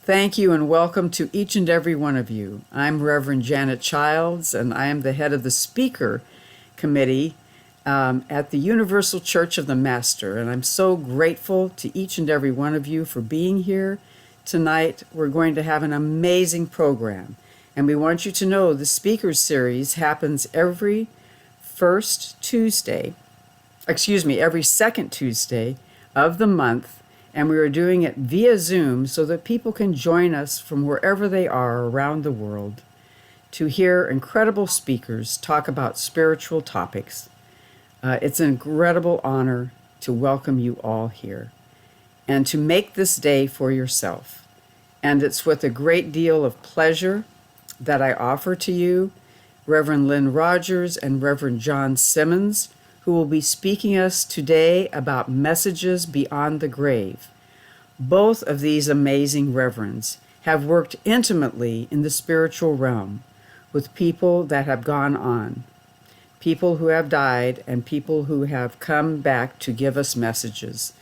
Thank you and welcome to each and every one of you. I'm Reverend Janet Childs, and I am the head of the speaker committee at the Universal Church of the Master. And I'm so grateful to each and every one of you for being here. Tonight, we're going to have an amazing program. And we want you to know the speaker series happens every every second Tuesday of the month. And we are doing it via Zoom so that people can join us from wherever they are around the world to hear incredible speakers talk about spiritual topics. It's an incredible honor to welcome you all here and to make this day for yourself. And it's with a great deal of pleasure that I offer to you Reverend Lynn Rogers and Reverend John Simmons, who will be speaking us today about messages beyond the grave. Both of these amazing reverends have worked intimately in the spiritual realm with people that have gone on, people who have died, and people who have come back to give us messages.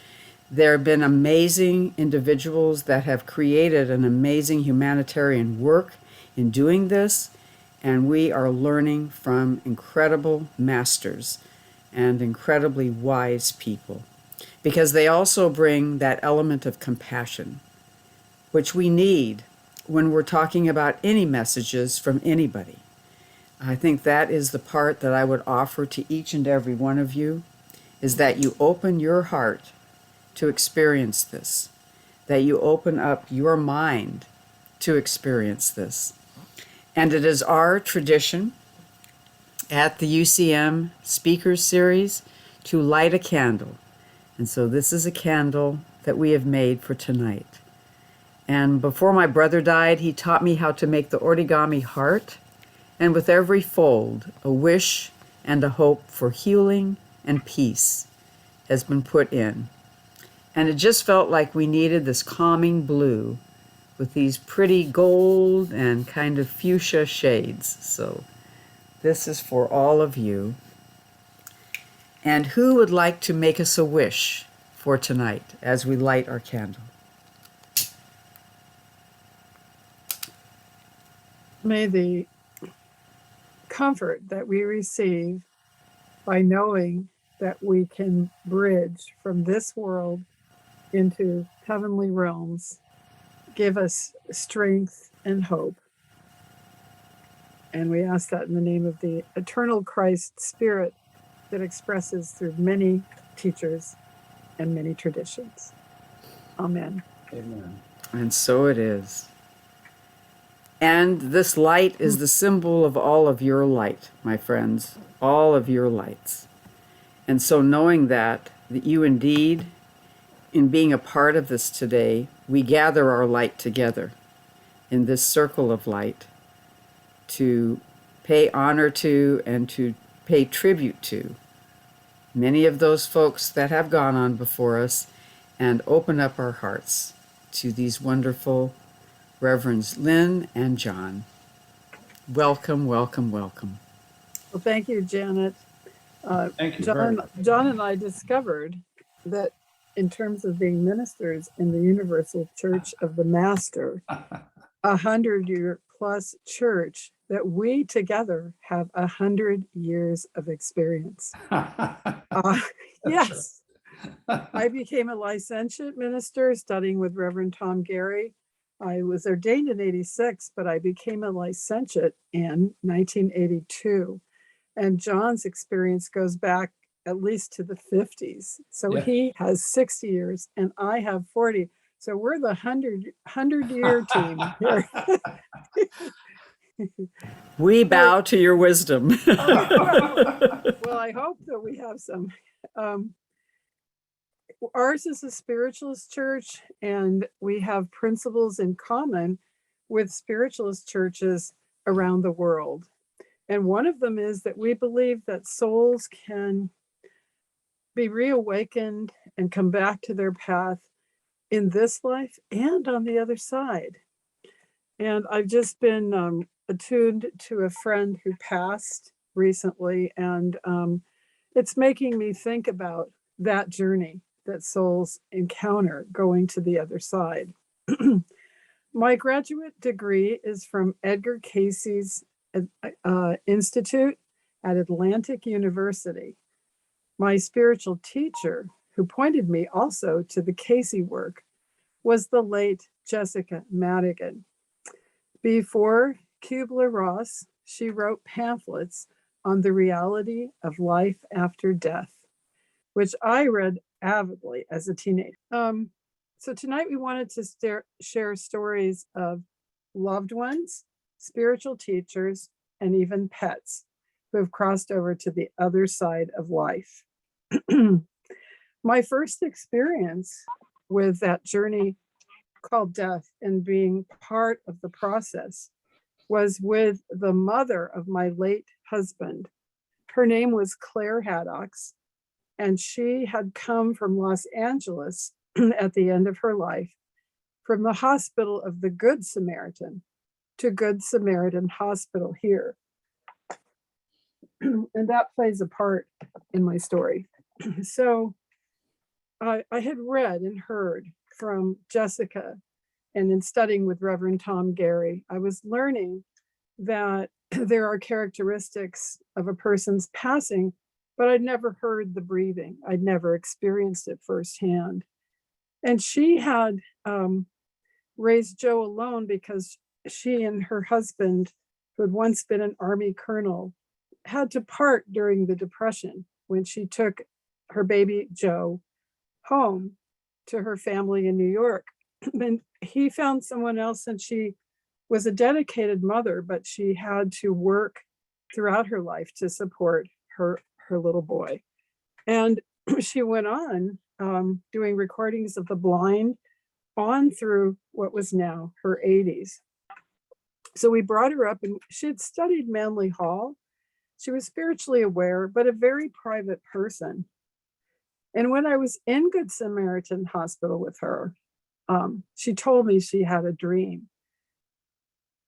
There have been amazing individuals that have created an amazing humanitarian work in doing this, and we are learning from incredible masters and incredibly wise people, because they also bring that element of compassion, which we need when we're talking about any messages from anybody. I think that is the part that I would offer to each and every one of you, is that you open your heart to experience this, that you open up your mind to experience this. And it is our tradition at the UCM Speakers Series to light a candle. And so this is a candle that we have made for tonight. And before my brother died, he taught me how to make the Origami Heart, and with every fold, a wish and a hope for healing and peace has been put in. And it just felt like we needed this calming blue with these pretty gold and kind of fuchsia shades. So this is for all of you. And who would like to make us a wish for tonight as we light our candle? May the comfort that we receive by knowing that we can bridge from this world into heavenly realms give us strength and hope. And we ask that in the name of the eternal Christ Spirit that expresses through many teachers and many traditions. Amen. Amen. And so it is. And this light is the symbol of all of your light, my friends, all of your lights. And so knowing that you indeed, in being a part of this today, we gather our light together in this circle of light to pay honor to and to pay tribute to many of those folks that have gone on before us, and open up our hearts to these wonderful Reverends Lynn and John. Welcome, welcome, welcome. Well, thank you, Janet. Thank you very much. John and I discovered that in terms of being ministers in the Universal Church of the Master, 100-year plus church, that we together have 100 years of experience. Yes. I became a licentiate minister studying with Reverend Tom Gary. I was ordained in 86, but I became a licentiate in 1982. And John's experience goes back at least to the 50s. So he has 60 years and I have 40. So we're the 100-year team here. We bow to your wisdom. Well, I hope that we have some. Ours is a spiritualist church, and we have principles in common with spiritualist churches around the world. And one of them is that we believe that souls can be reawakened and come back to their path in this life and on the other side. And I've just been attuned to a friend who passed recently, and it's making me think about that journey that souls encounter going to the other side. My graduate degree is from Edgar Cayce's Institute at Atlantic University. My spiritual teacher, who pointed me also to the Cayce work, was the late Jessica Madigan. Before Kubler-Ross, she wrote pamphlets on the reality of life after death, which I read avidly as a teenager. So tonight we wanted to share stories of loved ones, spiritual teachers, and even pets who have crossed over to the other side of life. My first experience with that journey called death and being part of the process was with the mother of my late husband. Her name was Claire Haddox, and she had come from Los Angeles at the end of her life from the hospital of the Good Samaritan to Good Samaritan Hospital here. And that plays a part in my story. So I had read and heard from Jessica, and in studying with Reverend Tom Gary, I was learning that there are characteristics of a person's passing, but I'd never heard the breathing. I'd never experienced it firsthand. And she had raised Joe alone because she and her husband, who had once been an Army colonel, had to part during the Depression when she took her baby Joe home to her family in New York. And he found someone else, and she was a dedicated mother, but she had to work throughout her life to support her little boy. And she went on doing recordings of the blind on through what was now her 80s. So we brought her up, and she had studied Manly Hall. She was spiritually aware, but a very private person. And when I was in Good Samaritan Hospital with her, she told me she had a dream.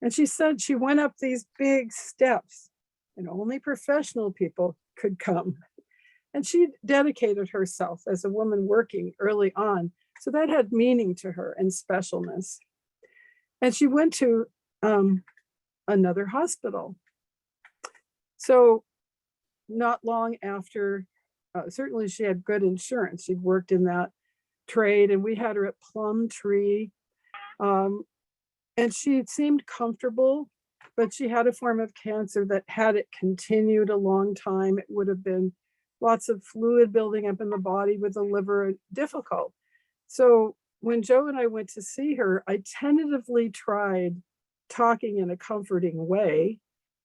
And she said she went up these big steps and only professional people could come. And she dedicated herself as a woman working early on. So that had meaning to her and specialness. And she went to another hospital. So not long after, certainly she had good insurance. She'd worked in that trade, and we had her at Plum Tree. And she seemed comfortable, but she had a form of cancer that had it continued a long time, it would have been lots of fluid building up in the body with the liver, difficult. So when Joe and I went to see her, I tentatively tried talking in a comforting way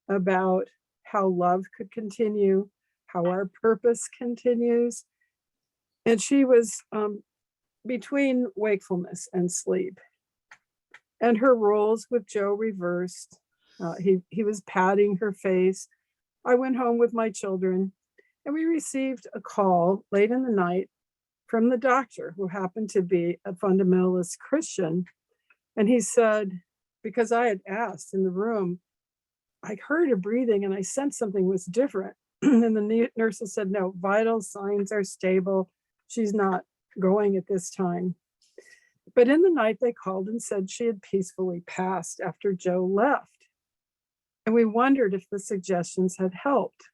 about how love could continue, how our purpose continues. And she was between wakefulness and sleep. And her roles with Joe reversed. He was patting her face. I went home with my children, and we received a call late in the night from the doctor, who happened to be a fundamentalist Christian. And he said, because I had asked in the room, I heard her breathing and I sensed something was different. And the nurses said, no, vital signs are stable. She's not going at this time. But in the night, they called and said she had peacefully passed after Joe left. And we wondered if the suggestions had helped.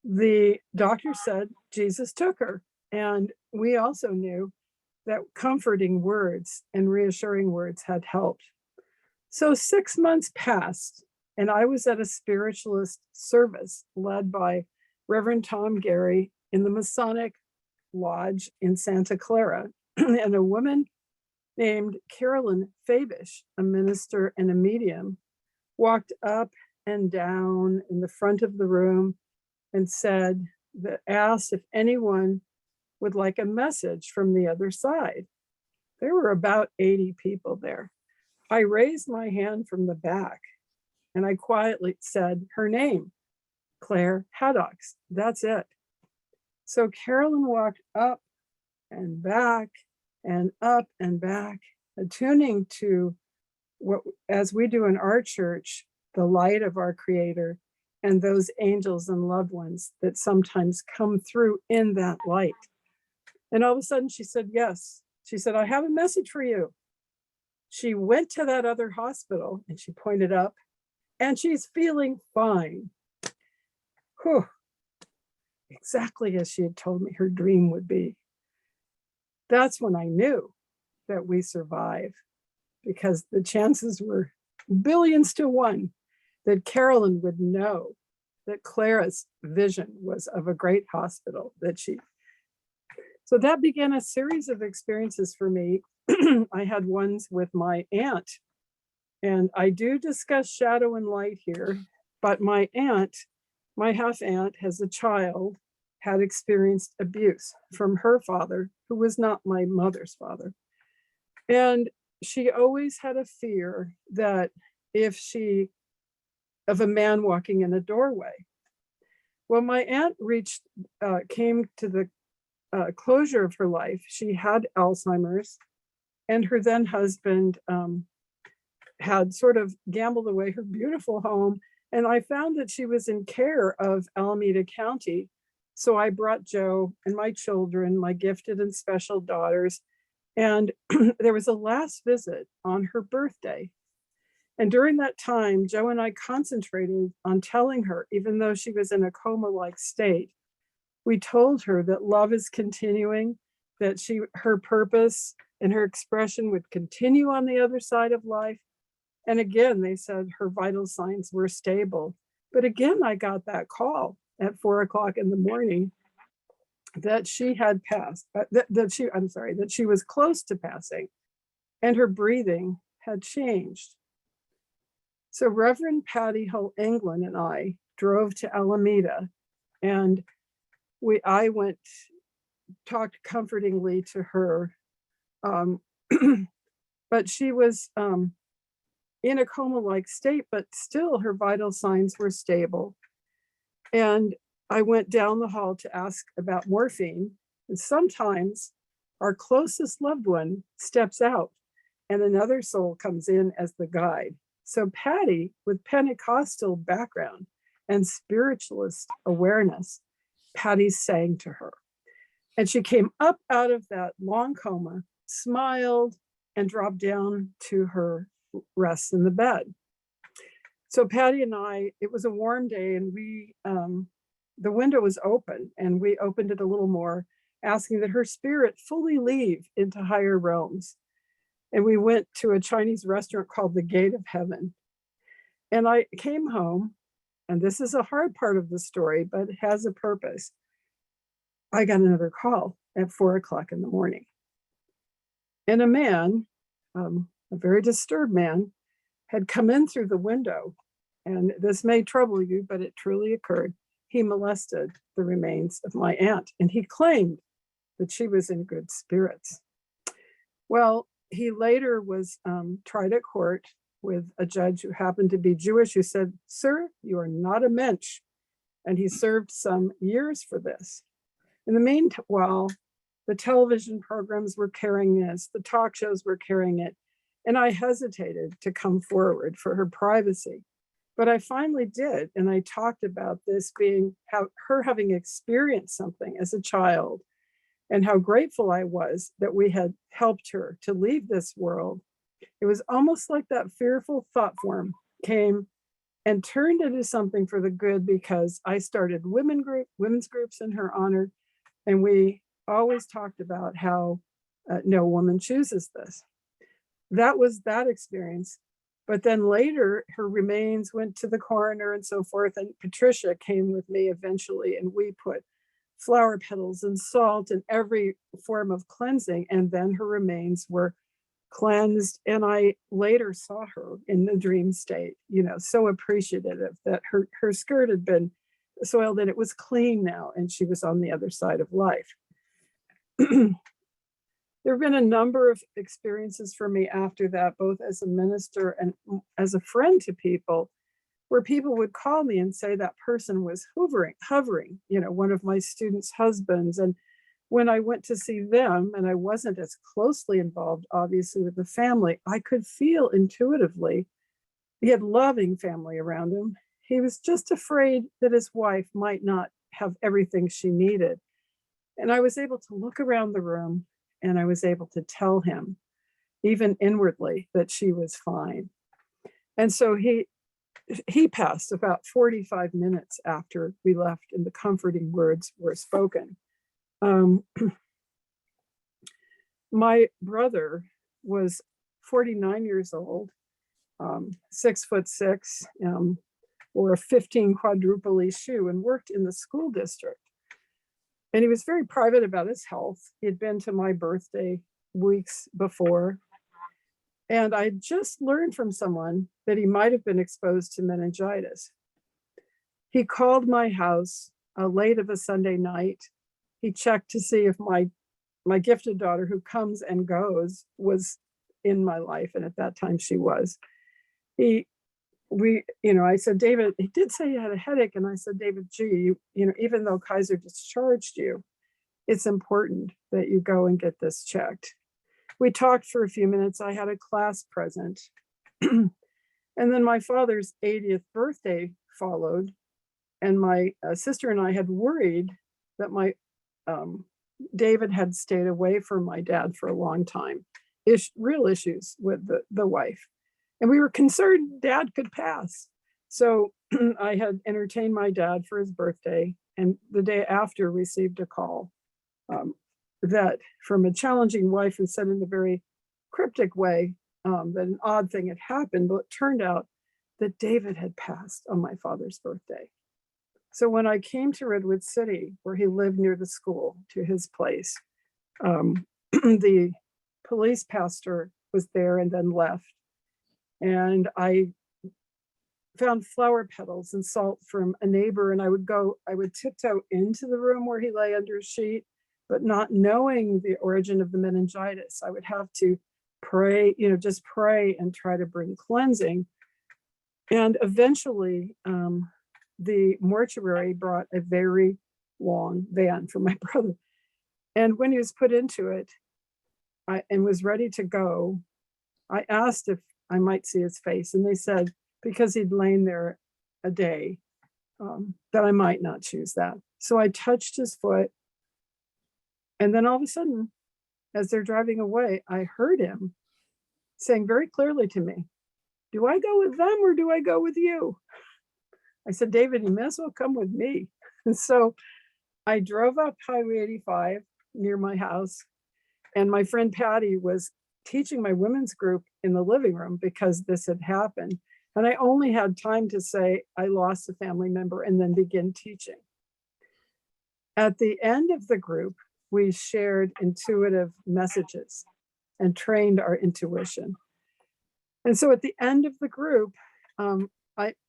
The doctor said Jesus took her. And we also knew that comforting words and reassuring words had helped. So 6 months passed, and I was at a spiritualist service led by Reverend Tom Gary in the Masonic Lodge in Santa Clara. And a woman named Carolyn Fabish, a minister and a medium, walked up and down in the front of the room and asked if anyone would like a message from the other side. There were about 80 people there. I raised my hand from the back and I quietly said her name, Claire Haddox. That's it. So Carolyn walked up and back and up and back, attuning to what, as we do in our church, the light of our Creator and those angels and loved ones that sometimes come through in that light. And all of a sudden she said, yes. She said, I have a message for you. She went to that other hospital and she pointed up and she's feeling fine. Whew. Exactly as she had told me her dream would be. That's when I knew that we survive, because the chances were billions to one that Carolyn would know that Clara's vision was of a great hospital so that began a series of experiences for me. I had ones with my aunt, and I do discuss shadow and light here, but my aunt, my half aunt, as a child, had experienced abuse from her father, who was not my mother's father. And she always had a fear that of a man walking in a doorway. Well, my aunt came to the closure of her life. She had Alzheimer's, and her then husband had sort of gambled away her beautiful home. And I found that she was in care of Alameda County. So I brought Joe and my children, my gifted and special daughters, and there was a last visit on her birthday. And during that time, Joe and I concentrated on telling her, even though she was in a coma-like state, we told her that love is continuing, that her purpose and her expression would continue on the other side of life. And again, they said her vital signs were stable. But again, I got that call at 4:00 in the morning that she had passed, that she was close to passing, and her breathing had changed. So Reverend Patty Hull England and I drove to Alameda, and I talked comfortingly to her, but she was in a coma-like state, but still her vital signs were stable. And I went down the hall to ask about morphine. And sometimes our closest loved one steps out and another soul comes in as the guide. So Patty, with Pentecostal background and spiritualist awareness, Patty sang to her. And she came up out of that long coma, smiled, and dropped down to her rest in the bed. So Patty and I, it was a warm day, and the window was open, and we opened it a little more, asking that her spirit fully leave into higher realms. And we went to a Chinese restaurant called the Gate of Heaven. And I came home, and this is a hard part of the story, but it has a purpose. I got another call at 4:00 in the morning. And a man, a very disturbed man, had come in through the window. And this may trouble you, but it truly occurred. He molested the remains of my aunt, and he claimed that she was in good spirits. Well, he later was tried at court with a judge who happened to be Jewish, who said, "Sir, you are not a mensch." And he served some years for this. In the meanwhile, the television programs were carrying this, the talk shows were carrying it, and I hesitated to come forward for her privacy. But I finally did, and I talked about this being her having experienced something as a child, and how grateful I was that we had helped her to leave this world. It was almost like that fearful thought form came and turned into something for the good, because I started women's groups in her honor, and we always talked about how no woman chooses this. That was that experience. But then later, her remains went to the coroner and so forth, and Patricia came with me eventually, and we put flower petals and salt and every form of cleansing, and then her remains were cleansed. And I later saw her in the dream state, so appreciative that her skirt had been soiled and it was clean now, and she was on the other side of life. There have been a number of experiences for me after that, both as a minister and as a friend to people, where people would call me and say that person was hovering, one of my students' husbands. And when I went to see them, and I wasn't as closely involved, obviously, with the family, I could feel intuitively he had loving family around him. He was just afraid that his wife might not have everything she needed. And I was able to look around the room, and I was able to tell him even inwardly, that she was fine. And so he passed about 45 minutes after we left and the comforting words were spoken. My brother was 49 years old, 6'6", wore a 15 quadruple shoe and worked in the school district. And he was very private about his health. He had been to my birthday weeks before. And I just learned from someone that he might have been exposed to meningitis. He called my house late of a Sunday night. He checked to see if my gifted daughter, who comes and goes, was in my life. And at that time she was. I said, David, he did say he had a headache. And I said, David, gee, even though Kaiser discharged you, it's important that you go and get this checked. We talked for a few minutes. I had a class present. And then my father's 80th birthday followed. And my sister and I had worried that my David had stayed away from my dad for a long time. Real issues with the wife. And we were concerned Dad could pass. So I had entertained my dad for his birthday. And the day after received a call that from a challenging wife who said in a very cryptic way that an odd thing had happened, but it turned out that David had passed on my father's birthday. So when I came to Redwood City, where he lived near the school, to his place, the police pastor was there and then left. And I found flower petals and salt from a neighbor, and I would tiptoe into the room where he lay under a sheet, but not knowing the origin of the meningitis. I would have to pray, just pray and try to bring cleansing. And eventually, the mortuary brought a very long van for my brother. And when he was put into it and was ready to go, I asked if I might see his face. And they said, because he'd lain there a day, that I might not choose that. So I touched his foot. And then all of a sudden, as they're driving away, I heard him saying very clearly to me, do I go with them or do I go with you? I said, David, you may as well come with me. And so I drove up Highway 85 near my house. And my friend Patty was teaching my women's group in the living room because this had happened. And I only had time to say, I lost a family member and then begin teaching. At the end of the group, we shared intuitive messages and trained our intuition. And so at the end of the group,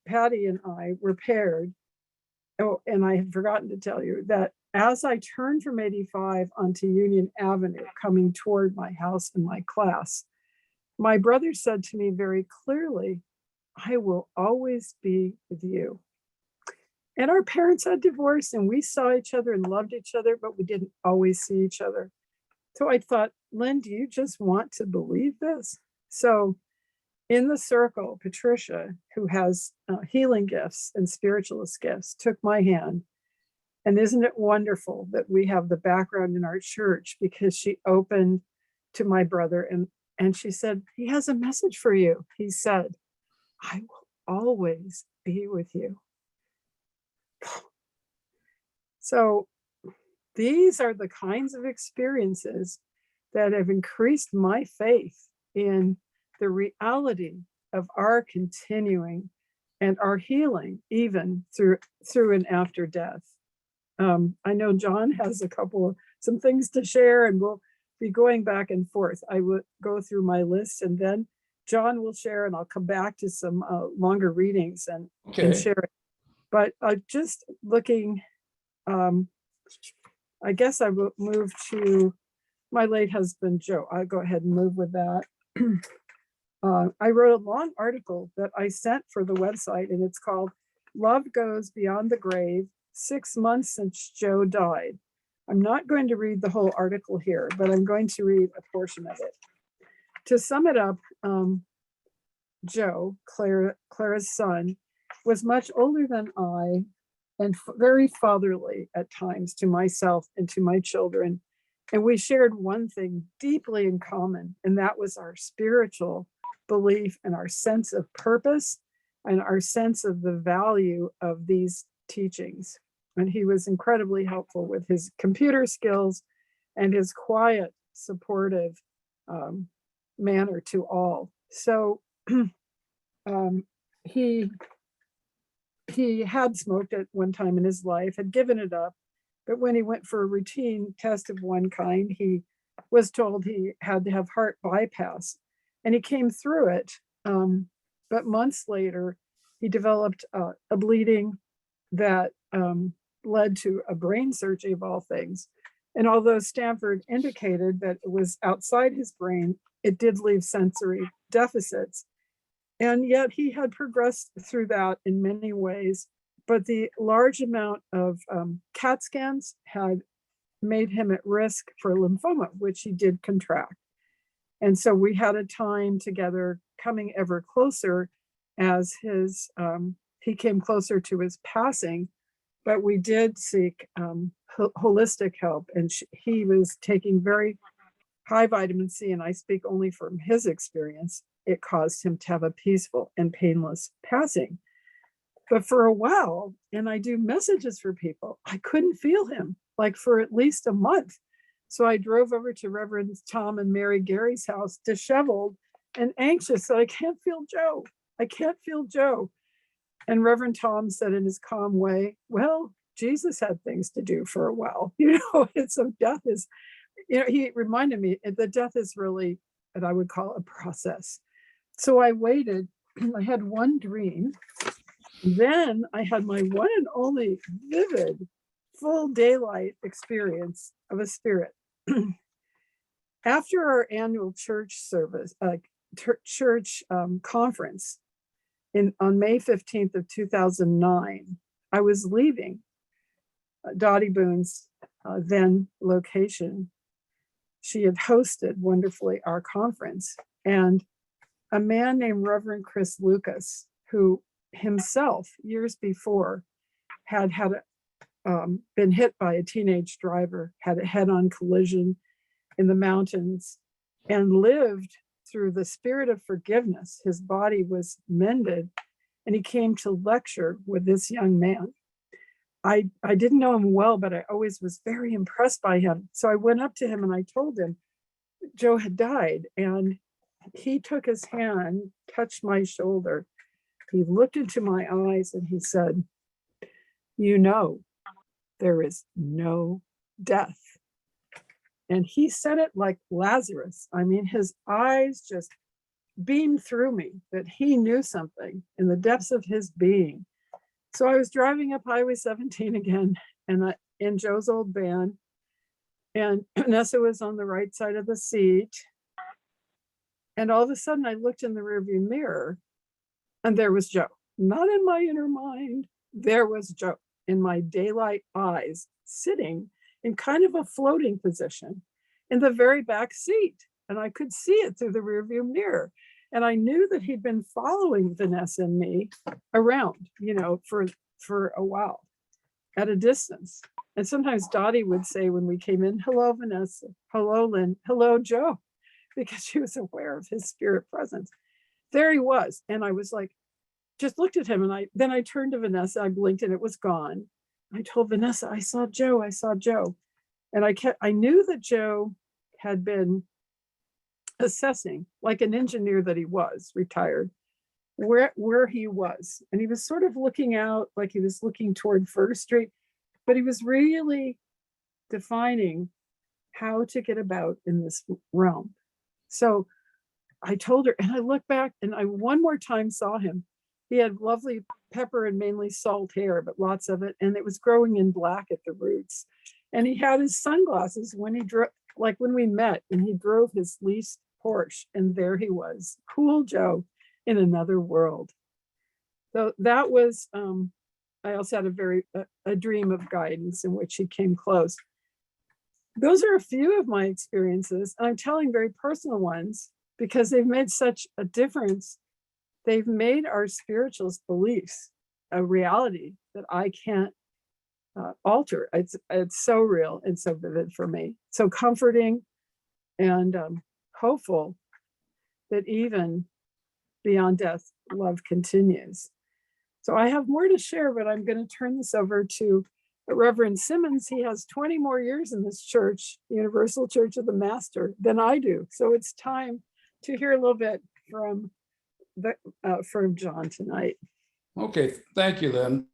Patty and I were paired. Oh, and I had forgotten to tell you that as I turned from 85 onto Union Avenue, coming toward my house and my class, my brother said to me very clearly, I will always be with you. And our parents had divorced and we saw each other and loved each other, but we didn't always see each other. So I thought, Lynn, do you just want to believe this? So in the circle, Patricia, who has healing gifts and spiritualist gifts, took my hand. And isn't it wonderful that we have the background in our church, because she opened to my brother and she said, he has a message for you. He said, I will always be with you. So these are the kinds of experiences that have increased my faith in the reality of our continuing and our healing, even through and after death. I know John has some things to share, and we'll be going back and forth. I will go through my list, and then John will share, and I'll come back to some longer readings and share it. But just looking, I guess I will move to my late husband, Joe. I'll go ahead and move with that. I wrote a long article that I sent for the website, and it's called Love Goes Beyond the Grave, 6 months since Joe died. I'm not going to read the whole article here, but I'm going to read a portion of it. To sum it up, Joe, Clara's son, was much older than I and very fatherly at times to myself and to my children. And we shared one thing deeply in common, and that was our spiritual belief and our sense of purpose and our sense of the value of these teachings. And he was incredibly helpful with his computer skills and his quiet, supportive manner to all. So he had smoked at one time in his life, had given it up, but when he went for a routine test of one kind, he was told he had to have heart bypass, and he came through it. But months later, he developed a bleeding that led to a brain surgery of all things. And although Stanford indicated that it was outside his brain, it did leave sensory deficits. And yet he had progressed through that in many ways. But the large amount of CAT scans had made him at risk for lymphoma, which he did contract. And so we had a time together coming ever closer as he came closer to his passing. But we did seek holistic help, and he was taking very high vitamin C, and I speak only from his experience. It caused him to have a peaceful and painless passing. But for a while, and I do messages for people, I couldn't feel him, like for at least a month. So I drove over to Reverend Tom and Mary Gary's house, disheveled and anxious that I can't feel Joe. I can't feel Joe. And Reverend Tom said in his calm way, well, Jesus had things to do for a while, and so death is, he reminded me that death is really what I would call a process. So I waited. I had one dream. Then I had my one and only vivid, full daylight experience of a spirit. After our annual church service, church conference on May 15th of 2009, I was leaving Dottie Boone's then location. She had hosted wonderfully our conference, and a man named Reverend Chris Lucas, who himself years before had been hit by a teenage driver, had a head-on collision in the mountains, and lived through the spirit of forgiveness. His body was mended, and he came to lecture with this young man. I didn't know him well, but I always was very impressed by him. So I went up to him and I told him Joe had died, and he took his hand, touched my shoulder. He looked into my eyes and he said, there is no death. And he said it like Lazarus. I mean, his eyes just beamed through me that he knew something in the depths of his being. So I was driving up Highway 17 again, and in Joe's old van, and Vanessa was on the right side of the seat. And all of a sudden I looked in the rearview mirror, and there was Joe. Not in my inner mind. There was Joe in my daylight eyes, sitting in kind of a floating position in the very back seat. And I could see it through the rearview mirror. And I knew that he'd been following Vanessa and me around, for a while at a distance. And sometimes Dottie would say when we came in, hello, Vanessa, hello, Lynn, hello, Joe, because she was aware of his spirit presence. There he was. And I was like, just looked at him. And then I turned to Vanessa, I blinked and it was gone. I told Vanessa, I saw Joe. And I knew that Joe had been assessing, like an engineer that he was, retired, where he was. And he was sort of looking out, like he was looking toward First Street, but he was really defining how to get about in this realm. So I told her, and I looked back and I one more time saw him. He had lovely pepper and mainly salt hair, but lots of it. And it was growing in black at the roots. And he had his sunglasses when he drove, like when we met, and he drove his leased Porsche, and there he was, cool Joe in another world. So that was, I also had a dream of guidance in which he came close. Those are a few of my experiences. I'm telling very personal ones because they've made such a difference. They've made our spiritualist beliefs a reality that I can't altar. It's so real and so vivid for me, so comforting and hopeful that even beyond death, love continues. So I have more to share, but I'm going to turn this over to Reverend Simmons. He has 20 more years in this church, Universal Church of the Master, than I do. So it's time to hear a little bit from John tonight. Okay, thank you, Lynn.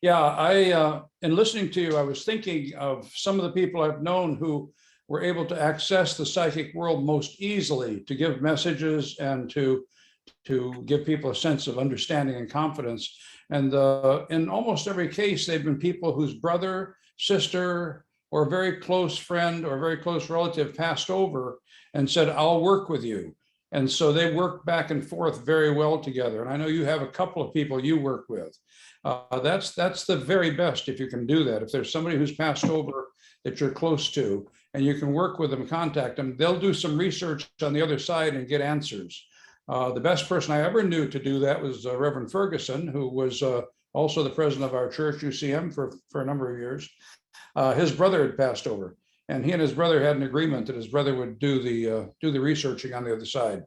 Yeah, in listening to you, I was thinking of some of the people I've known who were able to access the psychic world most easily to give messages and to give people a sense of understanding and confidence. And in almost every case, they've been people whose brother, sister, or very close friend or very close relative passed over and said, I'll work with you. And so they work back and forth very well together. And I know you have a couple of people you work with. That's the very best if you can do that. If there's somebody who's passed over that you're close to and you can work with them, contact them, they'll do some research on the other side and get answers. The best person I ever knew to do that was Reverend Ferguson, who was also the president of our church, UCM, for a number of years. His brother had passed over, and he and his brother had an agreement that his brother would do the researching on the other side.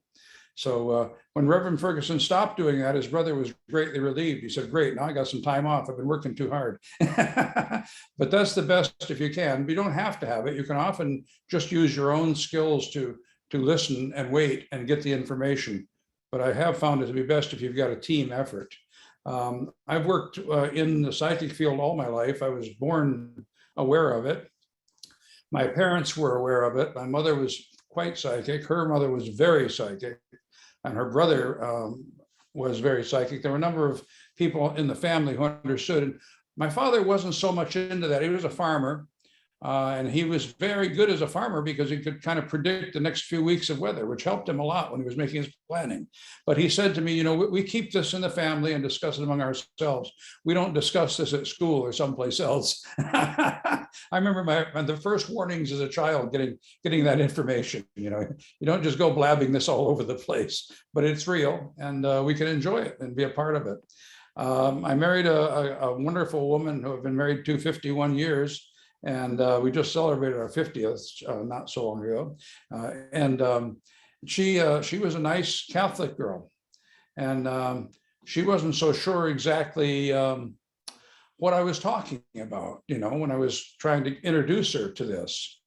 So when Reverend Ferguson stopped doing that, his brother was greatly relieved. He said, great, now I got some time off. I've been working too hard. But that's the best if you can. But you don't have to have it. You can often just use your own skills to listen and wait and get the information. But I have found it to be best if you've got a team effort. I've worked in the psychic field all my life. I was born aware of it. My parents were aware of it. My mother was quite psychic. Her mother was very psychic, and her brother was very psychic. There were a number of people in the family who understood. And my father wasn't so much into that. He was a farmer. And he was very good as a farmer because he could kind of predict the next few weeks of weather, which helped him a lot when he was making his planning. But he said to me, you know, we keep this in the family and discuss it among ourselves. We don't discuss this at school or someplace else. I remember the first warnings as a child getting that information. You know, you don't just go blabbing this all over the place, but it's real, and we can enjoy it and be a part of it. I married a wonderful woman who I've been married to 51 years. And we just celebrated our 50th not so long ago. She was a nice Catholic girl. And she wasn't so sure exactly what I was talking about, you know, when I was trying to introduce her to this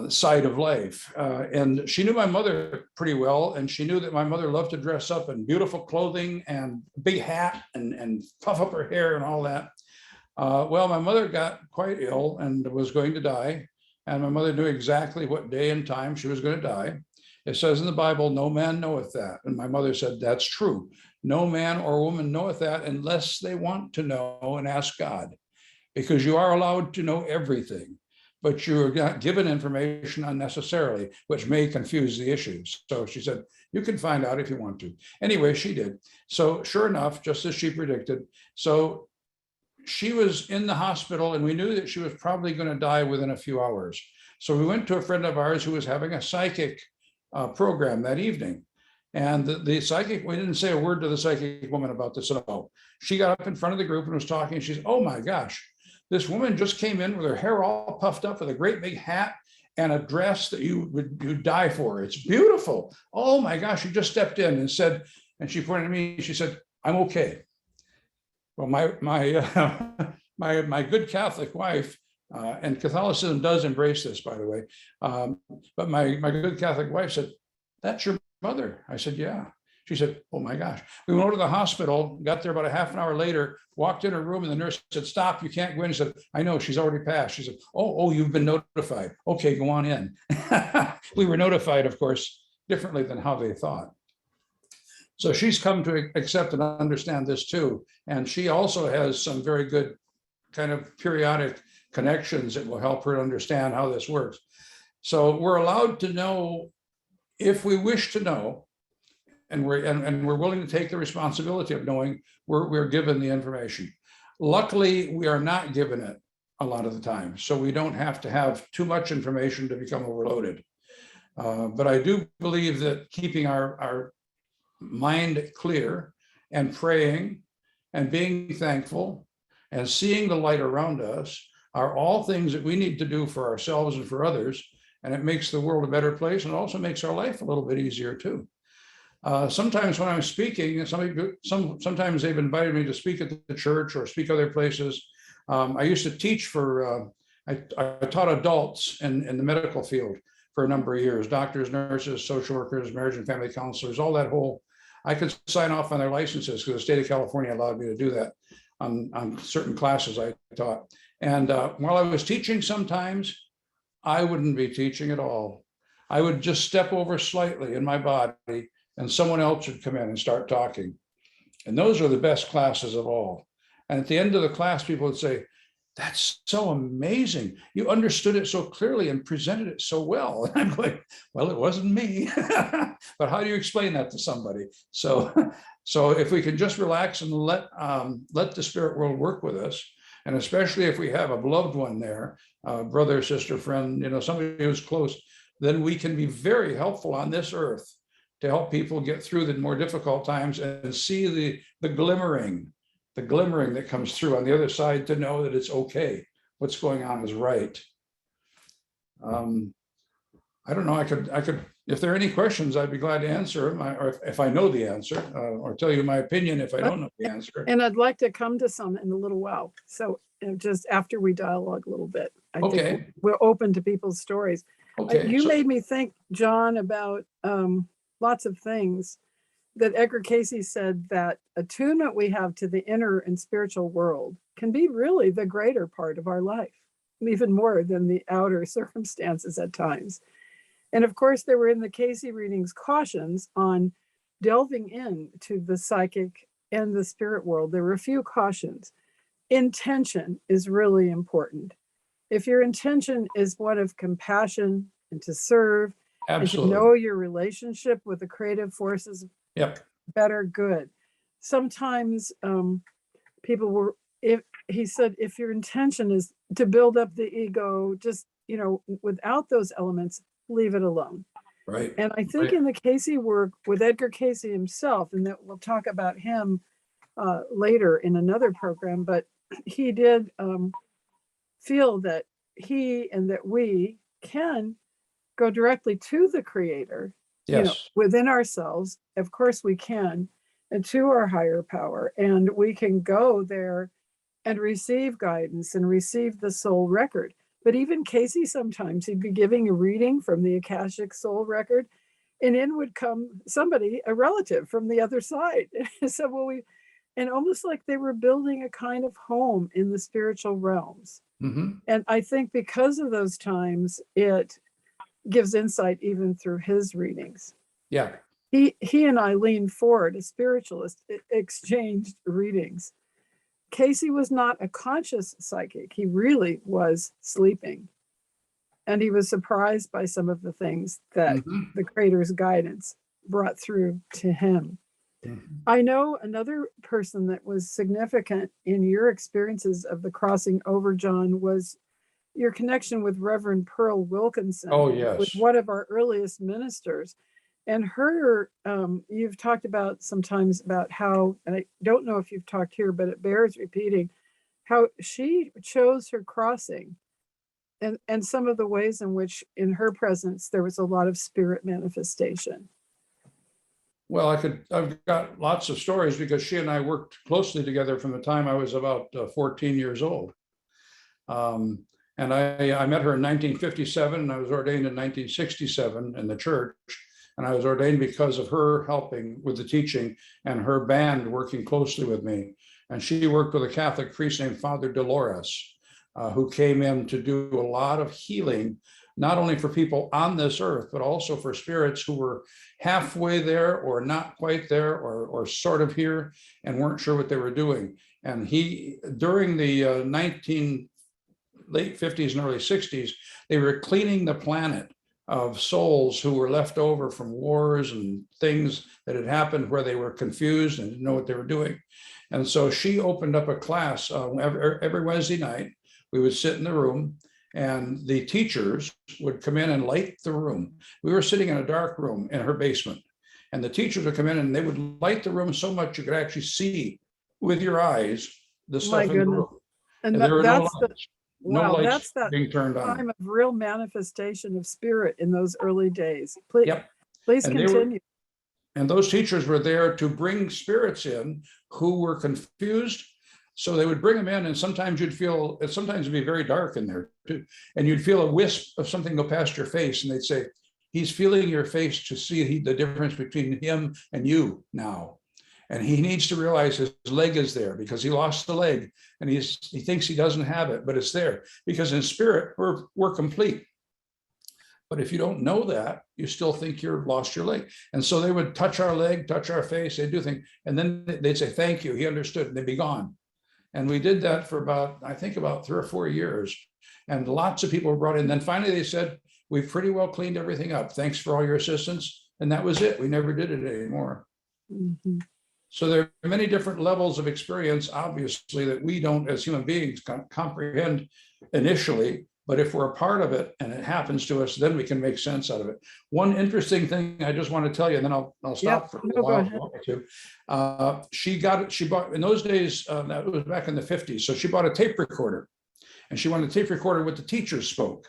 side of life. And she knew my mother pretty well. And she knew that my mother loved to dress up in beautiful clothing and big hat and puff up her hair and all that. Well, my mother got quite ill and was going to die. And my mother knew exactly what day and time she was going to die. It says in the Bible, no man knoweth that. And my mother said, that's true. No man or woman knoweth that unless they want to know and ask God, because you are allowed to know everything, but you're not given information unnecessarily, which may confuse the issues. So she said, you can find out if you want to. Anyway, she did. So sure enough, just as she predicted. So she was in the hospital and we knew that she was probably going to die within a few hours. So we went to a friend of ours who was having a psychic program that evening. And the psychic, we didn't say a word to the psychic woman about this at all. She got up in front of the group and was talking. She said, oh my gosh, this woman just came in with her hair all puffed up with a great big hat and a dress that you'd die for. It's beautiful. Oh my gosh, she just stepped in and said, and she pointed at me, she said, I'm okay. Well, my good Catholic wife, and Catholicism does embrace this, by the way, but my good Catholic wife said, that's your mother. I said, yeah. She said, oh my gosh. We went over to the hospital, got there about a half an hour later, walked in her room, and the nurse said, stop, you can't go in. She said, I know, she's already passed. She said, oh, you've been notified. Okay, go on in. We were notified, of course, differently than how they thought. So she's come to accept and understand this too. And she also has some very good kind of periodic connections that will help her understand how this works. So we're allowed to know if we wish to know, and we're willing to take the responsibility of knowing. We're given the information. Luckily, we are not given it a lot of the time. So we don't have to have too much information to become overloaded. But I do believe that keeping our mind clear and praying and being thankful and seeing the light around us are all things that we need to do for ourselves and for others. And it makes the world a better place, and it also makes our life a little bit easier too. Sometimes when I'm speaking, sometimes they've invited me to speak at the church or speak other places. I used to teach for, I taught adults in the medical field for a number of years, doctors, nurses, social workers, marriage and family counselors, all that whole, I could sign off on their licenses because the state of California allowed me to do that on certain classes I taught. And while I was teaching, sometimes I wouldn't be teaching at all. I would just step over slightly in my body and someone else would come in and start talking. And those are the best classes of all. And at the end of the class, people would say, "That's so amazing. You understood it so clearly and presented it so well." And I'm like, well, it wasn't me. But how do you explain that to somebody? So if we can just relax and let the spirit world work with us, and especially if we have a beloved one there, brother, sister, friend, somebody who's close, then we can be very helpful on this earth to help people get through the more difficult times and see the glimmering that comes through on the other side, to know that it's okay. What's going on is right. I don't know. I could, if there are any questions, I'd be glad to answer them, or if I know the answer, or tell you my opinion if I don't know the answer. And I'd like to come to some in a little while. So just after we dialogue a little bit, I think we're open to people's stories. Okay. You made me think, John, about lots of things that Edgar Casey said, that attunement we have to the inner and spiritual world can be really the greater part of our life, even more than the outer circumstances at times. And of course, there were in the Casey readings cautions on delving into the psychic and the spirit world. There were a few cautions. Intention is really important. If your intention is one of compassion and to serve, Absolutely. and to know your relationship with the creative forces, better, good. Sometimes people were, he said, if your intention is to build up the ego, just, without those elements, leave it alone. Right. And I think in the Casey work with Edgar Casey himself, and that we'll talk about him later in another program, but he did feel that he and that we can go directly to the creator, within ourselves. Of course we can, and to our higher power, and we can go there and receive guidance and receive the soul record. But even Casey, sometimes he'd be giving a reading from the Akashic soul record, and in would come somebody, a relative from the other side. So and almost like they were building a kind of home in the spiritual realms. Mm-hmm. And I think because of those times, it gives insight even through his readings. Yeah. He and Eileen Ford, a spiritualist, exchanged readings. Casey was not a conscious psychic. He really was sleeping. And he was surprised by some of the things that the creator's guidance brought through to him. Mm-hmm. I know another person that was significant in your experiences of the crossing over, John, was your connection with Reverend Pearl Wilkinson. Oh, yes. Was one of our earliest ministers. And her, you've talked about sometimes about how, and I don't know if you've talked here, but it bears repeating, how she chose her crossing and some of the ways in which in her presence there was a lot of spirit manifestation. Well, I've got lots of stories because she and I worked closely together from the time I was about 14 years old. And I met her in 1957, and I was ordained in 1967 in the church. And I was ordained because of her helping with the teaching and her band working closely with me. And she worked with a Catholic priest named Father Dolores, who came in to do a lot of healing, not only for people on this earth, but also for spirits who were halfway there or not quite there or sort of here and weren't sure what they were doing. And he, during the late 50s and early 60s, they were cleaning the planet of souls who were left over from wars and things that had happened where they were confused and didn't know what they were doing. And so she opened up a class every Wednesday night. We would sit in the room and the teachers would come in and light the room. We were sitting in a dark room in her basement, and the teachers would come in and they would light the room so much you could actually see with your eyes the stuff in the room. And There were no that's the, lights, no wow, lights that's that being turned on. time of real manifestation of spirit in those early days. Please, Yep. please And continue. those teachers were there to bring spirits in who were confused. So they would bring them in, and sometimes it'd be very dark in there too. And you'd feel a wisp of something go past your face, and they'd say, he's feeling your face to see the difference between him and you now. And he needs to realize his leg is there because he lost the leg, and he thinks he doesn't have it, but it's there because in spirit, we're complete. But if you don't know that, you still think you've lost your leg. And so they would touch our leg, touch our face, they do things. And then they'd say, thank you, he understood, and they'd be gone. And we did that for about 3 or 4 years. And lots of people were brought in. Then finally they said, we've pretty well cleaned everything up. Thanks for all your assistance. And that was it. We never did it anymore. Mhm. So there are many different levels of experience, obviously, that we don't, as human beings, comprehend initially. But if we're a part of it and it happens to us, then we can make sense out of it. One interesting thing I just want to tell you, and then I'll stop for a while if you want me to. She bought, in those days, that was back in the 50s. So she bought a tape recorder, and she wanted a tape recorder what the teachers spoke,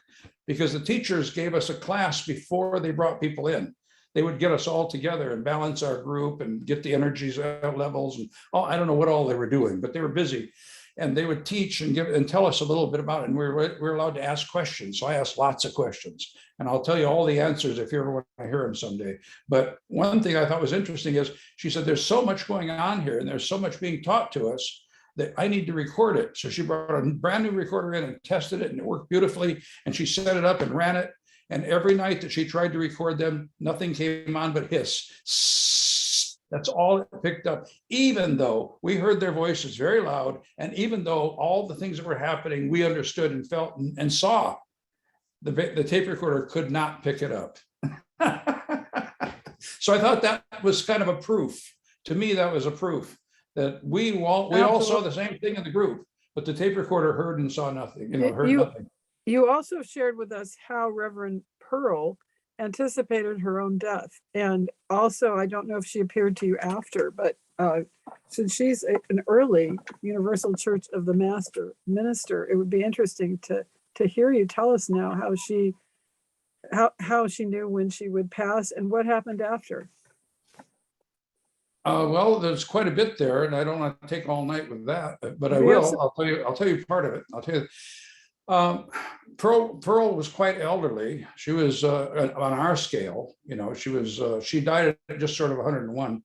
because the teachers gave us a class before they brought people in. They would get us all together and balance our group and get the energies levels. And I don't know what all they were doing, but they were busy. And they would teach and tell us a little bit about it. And we were allowed to ask questions. So I asked lots of questions, and I'll tell you all the answers if you ever want to hear them someday. But one thing I thought was interesting is she said, there's so much going on here and there's so much being taught to us that I need to record it. So she brought a brand new recorder in and tested it, and it worked beautifully. And she set it up and ran it. And every night that she tried to record them, nothing came on but hiss. That's all it picked up, even though we heard their voices very loud. And even though all the things that were happening, we understood and felt and saw, the tape recorder could not pick it up. So I thought that was kind of a proof. To me, that was a proof that we all saw the same thing in the group, but the tape recorder heard and saw nothing, heard nothing. You also shared with us how Reverend Pearl anticipated her own death. And also, I don't know if she appeared to you after, but since she's an early Universal Church of the Minister, it would be interesting to hear you tell us now how she knew when she would pass and what happened after. Well, there's quite a bit there, and I don't want to take all night with that, but I will. I'll tell you part of it. I'll tell you. Pearl was quite elderly. She was on our scale, she died at just sort of 101.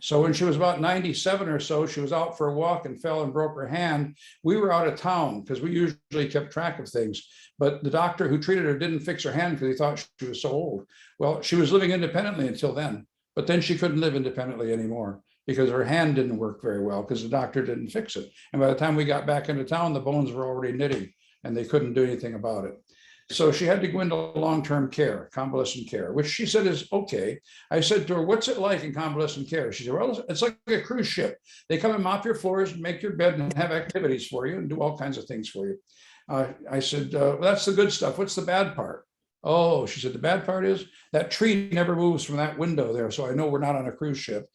So when she was about 97 or so, she was out for a walk and fell and broke her hand. We were out of town because we usually kept track of things, but the doctor who treated her didn't fix her hand because he thought she was so old. Well, she was living independently until then, but then she couldn't live independently anymore because her hand didn't work very well because the doctor didn't fix it. And by the time we got back into town, the bones were already knitting, and they couldn't do anything about it. So she had to go into long-term care, convalescent care, which she said is okay. I said to her, what's it like in convalescent care? She said, well, it's like a cruise ship. They come and mop your floors and make your bed and have activities for you and do all kinds of things for you. I said, well, that's the good stuff. What's the bad part? Oh, she said, the bad part is that tree never moves from that window there. So I know we're not on a cruise ship.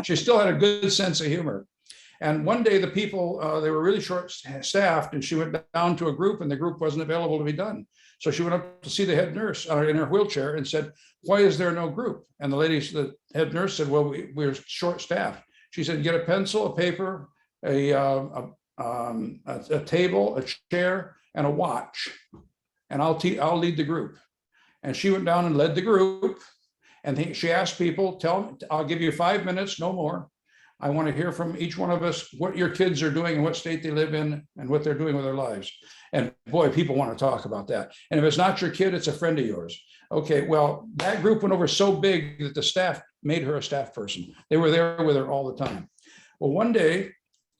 She still had a good sense of humor. And one day the people, they were really short staffed, and she went down to a group and the group wasn't available to be done. So she went up to see the head nurse in her wheelchair and said, why is there no group? And the head nurse said, well, we're short staffed. She said, get a pencil, a paper, a table, a chair, and a watch, and I'll lead the group. And she went down and led the group. And she asked people, I'll give you 5 minutes, no more. I want to hear from each one of us what your kids are doing and what state they live in and what they're doing with their lives. And boy, people want to talk about that. And if it's not your kid, it's a friend of yours. Okay, well, that group went over so big that the staff made her a staff person. They were there with her all the time. Well, one day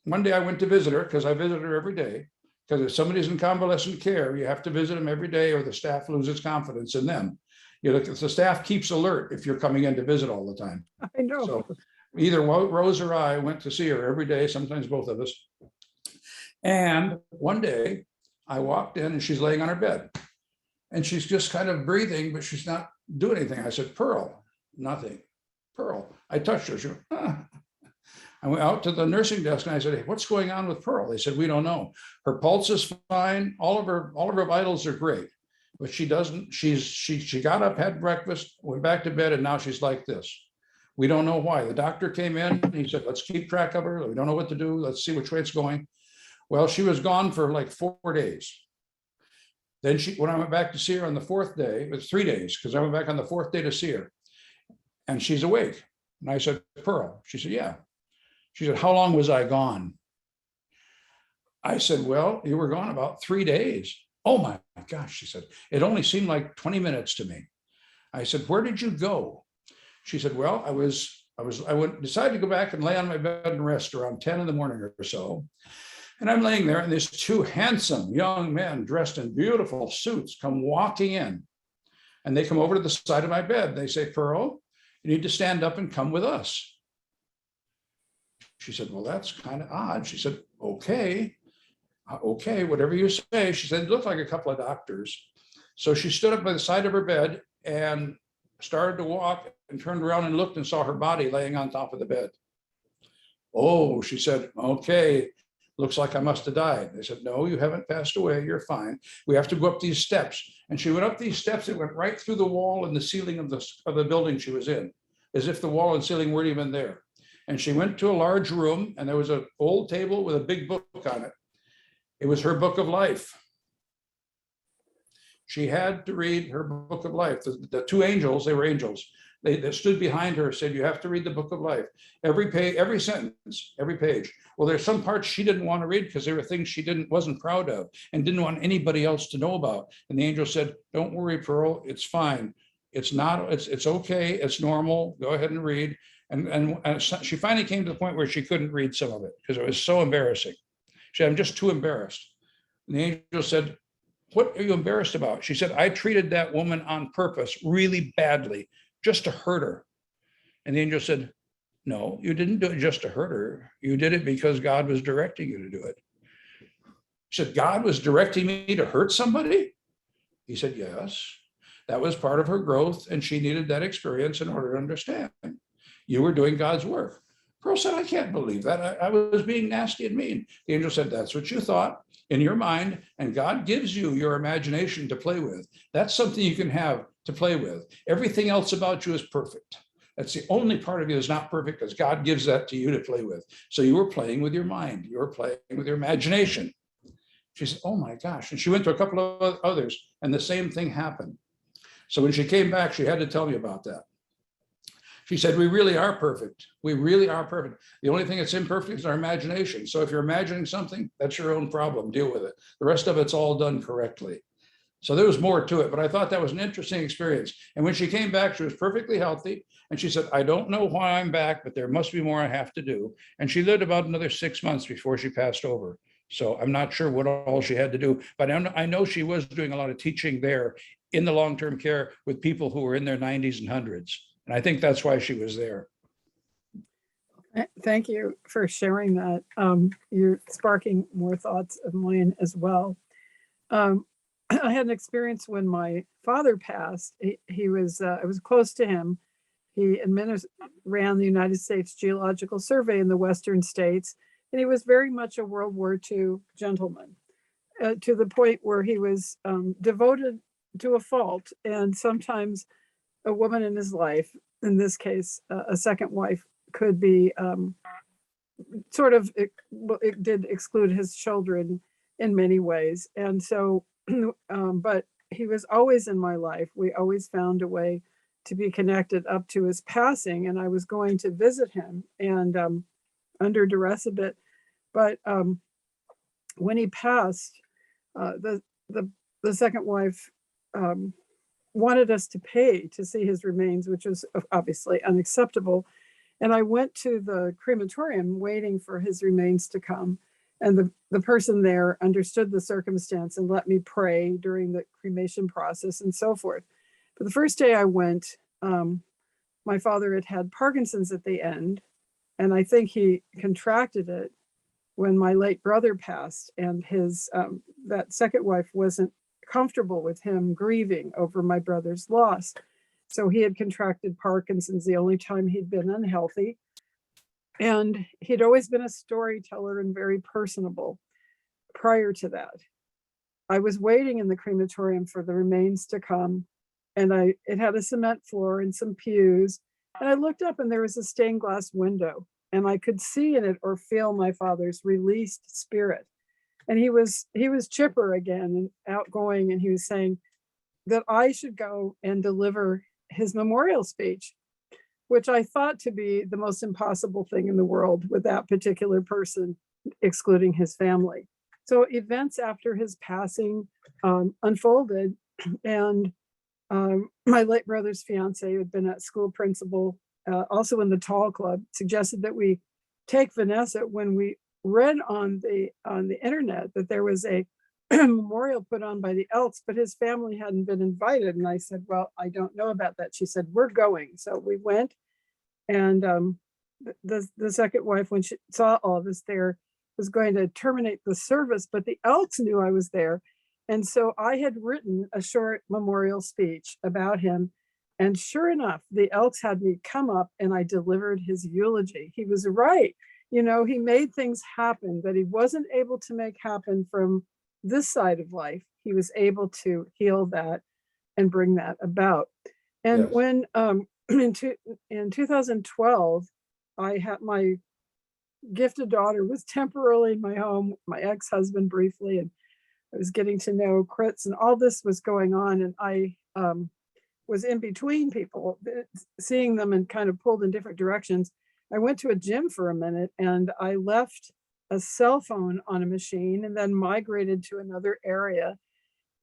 I went to visit her because I visit her every day. Because if somebody's in convalescent care, you have to visit them every day or the staff loses confidence in them. The staff keeps alert if you're coming in to visit all the time. I know. So either Rose or I went to see her every day, sometimes both of us. And one day I walked in and she's laying on her bed and she's just kind of breathing, but she's not doing anything. I said, Pearl, nothing. Pearl. I touched her. She went, ah. I went out to the nursing desk and I said, hey, what's going on with Pearl? They said, we don't know. Her pulse is fine. All of her vitals are great, but she got up, had breakfast, went back to bed, and now she's like this. We don't know why. The doctor came in and he said, let's keep track of her. We don't know what to do. Let's see which way it's going. Well, she was gone for like 4 days. Then when I went back to see her on the 4th day, it was 3 days, because I went back on the 4th day to see her, and she's awake. And I said, Pearl? She said, yeah. She said, how long was I gone? I said, well, you were gone about 3 days. Oh my gosh, she said, it only seemed like 20 minutes to me. I said, where did you go? She said, well, I decided to go back and lay on my bed and rest around 10 in the morning or so. And I'm laying there, and these 2 handsome young men dressed in beautiful suits come walking in. And they come over to the side of my bed. They say, Pearl, you need to stand up and come with us. She said, well, that's kind of odd. She said, okay, whatever you say. She said, it looked like a couple of doctors. So she stood up by the side of her bed and started to walk and turned around and looked and saw her body laying on top of the bed. Oh, she said, okay, looks like I must have died. They said, no, you haven't passed away. You're fine. We have to go up these steps. And she went up these steps. It went right through the wall and the ceiling of the building she was in, as if the wall and ceiling weren't even there. And she went to a large room, and there was an old table with a big book on it. It was her book of life. She had to read her book of life. The 2 angels, they were angels. They stood behind her, said, you have to read the book of life. Every page, every sentence, every page. Well, there's some parts she didn't want to read because there were things she wasn't proud of and didn't want anybody else to know about. And the angel said, don't worry, Pearl, it's fine. It's okay, it's normal. Go ahead and read. And she finally came to the point where she couldn't read some of it because it was so embarrassing. She said, I'm just too embarrassed. And the angel said, what are you embarrassed about? She said, I treated that woman on purpose really badly, just to hurt her. And the angel said, no, you didn't do it just to hurt her. You did it because God was directing you to do it. She said, God was directing me to hurt somebody? He said, yes. That was part of her growth, and she needed that experience in order to understand. You were doing God's work. Pearl said, I can't believe that. I was being nasty and mean. The angel said, that's what you thought in your mind, and God gives you your imagination to play with. That's something you can have to play with. Everything else about you is perfect. That's the only part of you that's not perfect, because God gives that to you to play with. So you were playing with your mind. You were playing with your imagination. She said, oh my gosh. And she went to a couple of others, and the same thing happened. So when she came back, she had to tell me about that. She said, we really are perfect. We really are perfect. The only thing that's imperfect is our imagination. So if you're imagining something, that's your own problem. Deal with it. The rest of it's all done correctly. So there was more to it, but I thought that was an interesting experience. And when she came back, she was perfectly healthy. And she said, I don't know why I'm back, but there must be more I have to do. And she lived about another 6 months before she passed over. So I'm not sure what all she had to do, but I know she was doing a lot of teaching there in the long-term care with people who were in their 90s and 100s. And I think that's why she was there. Thank you for sharing that. You're sparking more thoughts of mine as well. I had an experience when my father passed. He was, I was close to him. He ran the United States Geological Survey in the Western states, and he was very much a World War II gentleman, to the point where he was devoted to a fault. And sometimes a woman in his life, in this case, a second wife, could be it did exclude his children in many ways. And so, but he was always in my life. We always found a way to be connected up to his passing. And I was going to visit him, and under duress a bit. But when he passed, the second wife wanted us to pay to see his remains, which was obviously unacceptable. And I went to the crematorium waiting for his remains to come. And the person there understood the circumstance and let me pray during the cremation process and so forth. But the first day I went, my father had Parkinson's at the end. And I think he contracted it when my late brother passed, and his that second wife wasn't comfortable with him grieving over my brother's loss. So he had contracted Parkinson's the only time he'd been unhealthy. And he'd always been a storyteller and very personable prior to that. I was waiting in the crematorium for the remains to come, and it had a cement floor and some pews. And I looked up and there was a stained glass window, and I could see in it or feel my father's released spirit. And he was chipper again and outgoing, and he was saying that I should go and deliver his memorial speech, which I thought to be the most impossible thing in the world with that particular person, excluding his family. So events after his passing unfolded, and my late brother's fiance, who had been a school principal, also in the Tall Club, suggested that we take Vanessa. When we read on the internet that there was a memorial put on by the Elks, but his family hadn't been invited. And I said, well, I don't know about that. She said, we're going. So we went, and the second wife, when she saw all of us there, was going to terminate the service, but the Elks knew I was there. And so I had written a short memorial speech about him. And sure enough, the Elks had me come up and I delivered his eulogy. He was right. You know, he made things happen that he wasn't able to make happen from this side of life. He was able to heal that and bring that about. And Yes. when in 2012, I had my gifted daughter was temporarily in my home, my ex-husband briefly, and I was getting to know Kritz, and all this was going on. And I was in between people, seeing them and kind of pulled in different directions. I went to a gym for a minute, and I left a cell phone on a machine and then migrated to another area.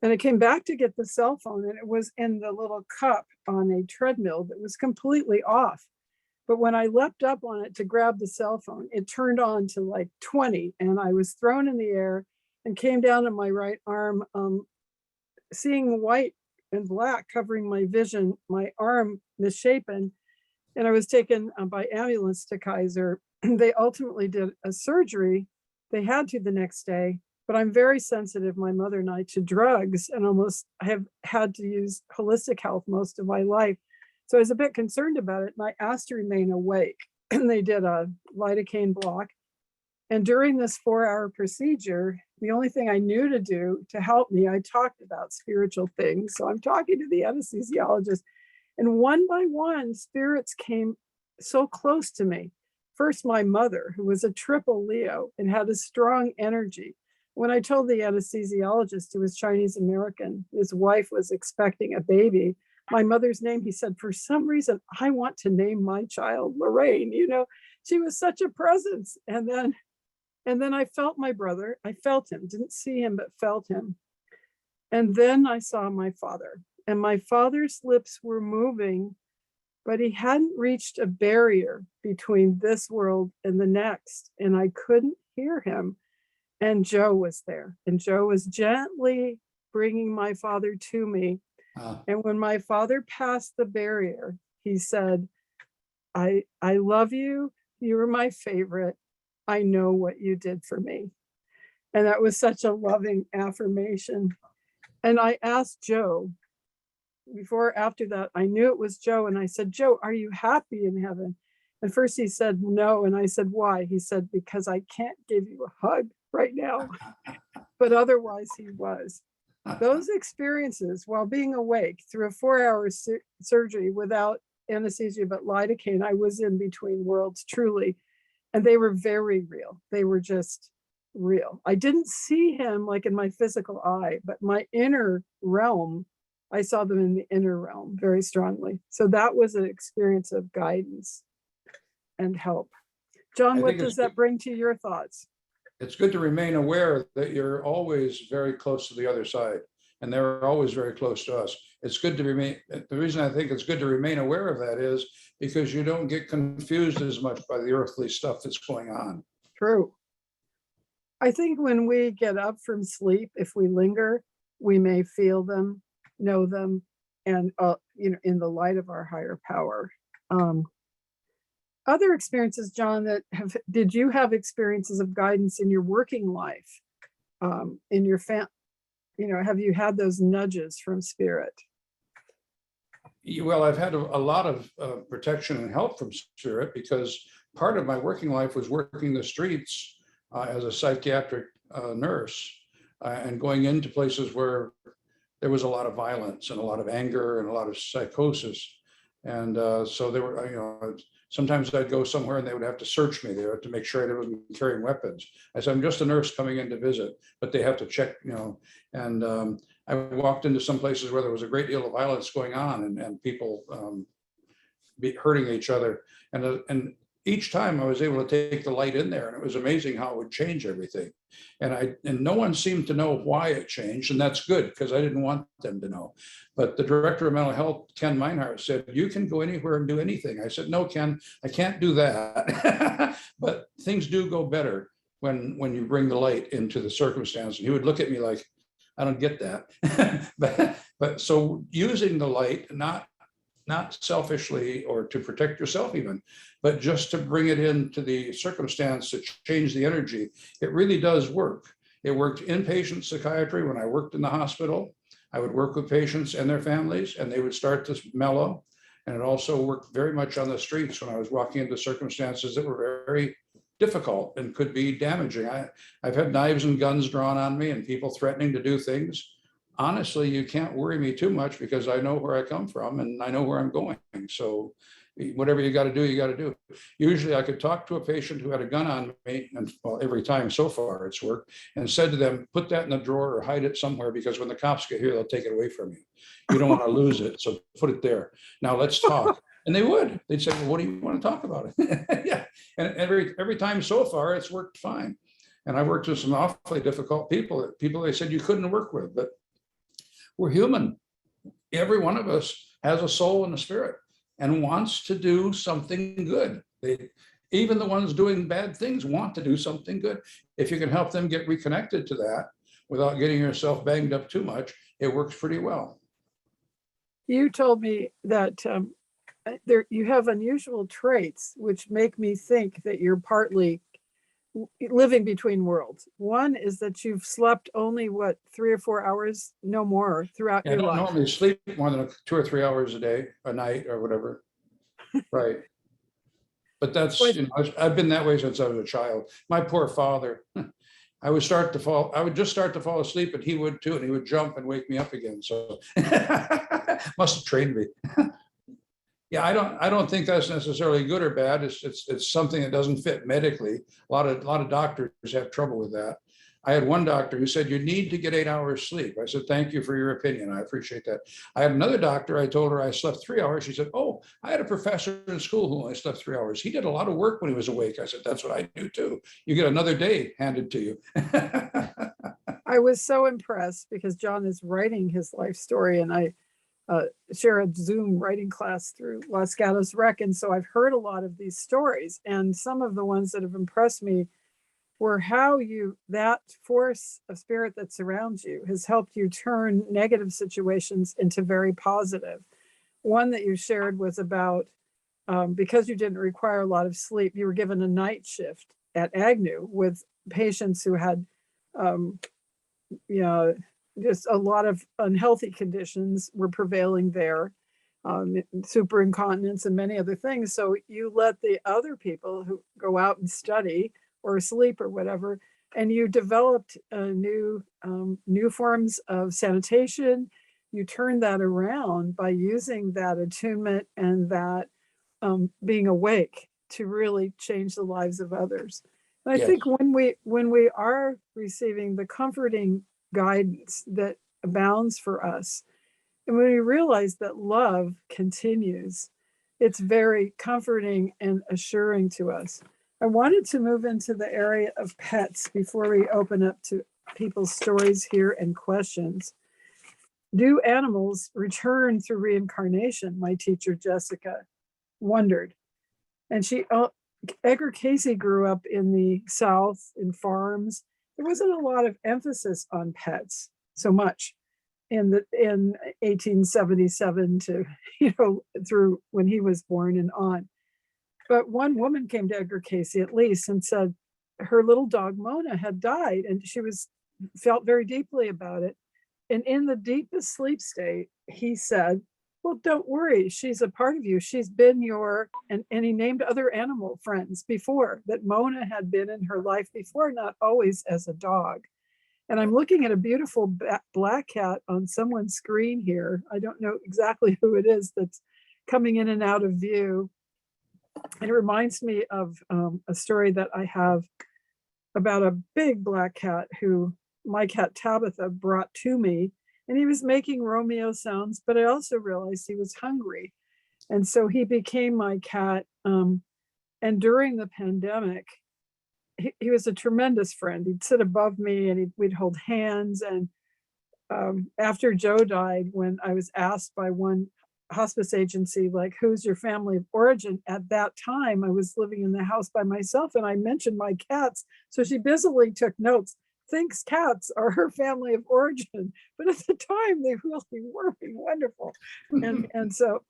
And I came back to get the cell phone, and it was in the little cup on a treadmill that was completely off. But when I leapt up on it to grab the cell phone, it turned on to like 20, and I was thrown in the air and came down on my right arm, seeing white and black covering my vision, my arm misshapen. And I was taken by ambulance to Kaiser. They ultimately did a surgery. They had to the next day, but I'm very sensitive, my mother and I, to drugs, and almost have had to use holistic health most of my life. So I was a bit concerned about it, and I asked to remain awake. And they did a lidocaine block. And during this 4-hour procedure, the only thing I knew to do to help me, I talked about spiritual things. So I'm talking to the anesthesiologist, and one by one, spirits came so close to me. First, my mother, who was a triple Leo and had a strong energy. When I told the anesthesiologist, who was Chinese American, his wife was expecting a baby, my mother's name, he said, for some reason, I want to name my child Lorraine. You know, she was such a presence. And then I felt my brother. I felt him, didn't see him, but felt him. And then I saw my father, and my father's lips were moving, but he hadn't reached a barrier between this world and the next. And I couldn't hear him. And Joe was there, and Joe was gently bringing my father to me. And when my father passed the barrier, he said, I love you. You were my favorite. I know what you did for me. And that was such a loving affirmation. And I asked Joe, after that, I knew it was Joe. And I said, Joe, are you happy in heaven? And first he said no. And I said, why? He said, because I can't give you a hug right now. But otherwise he was. Those experiences while being awake through a 4-hour surgery without anesthesia but lidocaine, I was in between worlds, truly. And they were very real. They were just real. I didn't see him like in my physical eye, but my inner realm, I saw them in the inner realm very strongly. So that was an experience of guidance and help. John, what does that bring to your thoughts? It's good to remain aware that you're always very close to the other side, and they're always very close to us. It's good to remain. The reason I think it's good to remain aware of that is because you don't get confused as much by the earthly stuff that's going on. True. I think when we get up from sleep, if we linger, we may feel them, know them, and in the light of our higher power. Other experiences, John, did you have experiences of guidance in your working life, in your have you had those nudges from spirit? Well, I've had a lot of protection and help from spirit, because part of my working life was working the streets as a psychiatric nurse, and going into places where there was a lot of violence and a lot of anger and a lot of psychosis. And so there were, sometimes I'd go somewhere and they would have to search me there to make sure I wasn't carrying weapons. I said, I'm just a nurse coming in to visit, but they have to check, and I walked into some places where there was a great deal of violence going on, and people hurting each other. And each time I was able to take the light in there, and it was amazing how it would change everything. And no one seemed to know why it changed, and that's good, because I didn't want them to know. But the director of mental health, Ken Meinhardt, said, you can go anywhere and do anything. I said, no, Ken, I can't do that. But things do go better when you bring the light into the circumstance. And he would look at me like, I don't get that. but so using the light, not selfishly or to protect yourself even, but just to bring it into the circumstance to change the energy, it really does work. It worked inpatient psychiatry when I worked in the hospital. I would work with patients and their families, and they would start to mellow. And it also worked very much on the streets when I was walking into circumstances that were very difficult and could be damaging. I've had knives and guns drawn on me and people threatening to do things. Honestly, you can't worry me too much, because I know where I come from and I know where I'm going. So whatever you got to do, you got to do. Usually I could talk to a patient who had a gun on me, and well, every time so far it's worked, and said to them, put that in a drawer or hide it somewhere, because when the cops get here, they'll take it away from you. You don't want to lose it, so put it there. Now let's talk. And they would. They'd say, well, what do you want to talk about? Yeah. And every time so far, it's worked fine. And I worked with some awfully difficult people they said you couldn't work with, but we're human. Every one of us has a soul and a spirit and wants to do something good. Even the ones doing bad things want to do something good. If you can help them get reconnected to that without getting yourself banged up too much, it works pretty well. You told me that you have unusual traits, which make me think that you're partly living between worlds. One is that you've slept only 3 or 4 hours, no more, throughout your life. I don't normally sleep more than 2 or 3 hours a night or whatever. Right. But that's, I've been that way since I was a child. My poor father, I would just start to fall asleep, and he would too, and he would jump and wake me up again. So must have trained me. Yeah, I don't think that's necessarily good or bad. It's something that doesn't fit medically. A lot of doctors have trouble with that. I had one doctor who said, you need to get 8 hours sleep. I said, thank you for your opinion. I appreciate that. I had another doctor, I told her I slept 3 hours. She said, oh, I had a professor in school who only slept 3 hours. He did a lot of work when he was awake. I said, that's what I do too. You get another day handed to you. I was so impressed because John is writing his life story, and I share a Zoom writing class through Los Gatos Rec. And so I've heard a lot of these stories, and some of the ones that have impressed me were how that force of spirit that surrounds you has helped you turn negative situations into very positive. One that you shared was about, because you didn't require a lot of sleep, you were given a night shift at Agnew with patients who had, just a lot of unhealthy conditions were prevailing there, super incontinence and many other things. So you let the other people who go out and study or sleep or whatever, and you developed new forms of sanitation. You turned that around by using that attunement and that being awake to really change the lives of others. And I think when we are receiving the comforting guidance that abounds for us, and when we realize that love continues, it's very comforting and assuring to us. I wanted to move into the area of pets before we open up to people's stories here and questions. Do animals return through reincarnation? My teacher, Jessica, wondered. And Edgar Casey grew up in the South in farms. There wasn't a lot of emphasis on pets so much in 1877 to, through when he was born and on. But one woman came to Edgar Casey at least and said her little dog Mona had died, and she felt very deeply about it. And in the deepest sleep state, he said, well, don't worry. She's a part of you. She's been and he named other animal friends before that Mona had been in her life before, not always as a dog. And I'm looking at a beautiful black cat on someone's screen here. I don't know exactly who it is that's coming in and out of view. And it reminds me of a story that I have about a big black cat who my cat Tabitha brought to me. And he was making Romeo sounds, but I also realized he was hungry. And so he became my cat. And during the pandemic, he was a tremendous friend. He'd sit above me and we'd hold hands. And after Joe died, when I was asked by one hospice agency, like, who's your family of origin? At that time, I was living in the house by myself and I mentioned my cats. So she busily took notes, thinks cats are her family of origin. But at the time, they really were wonderful. And so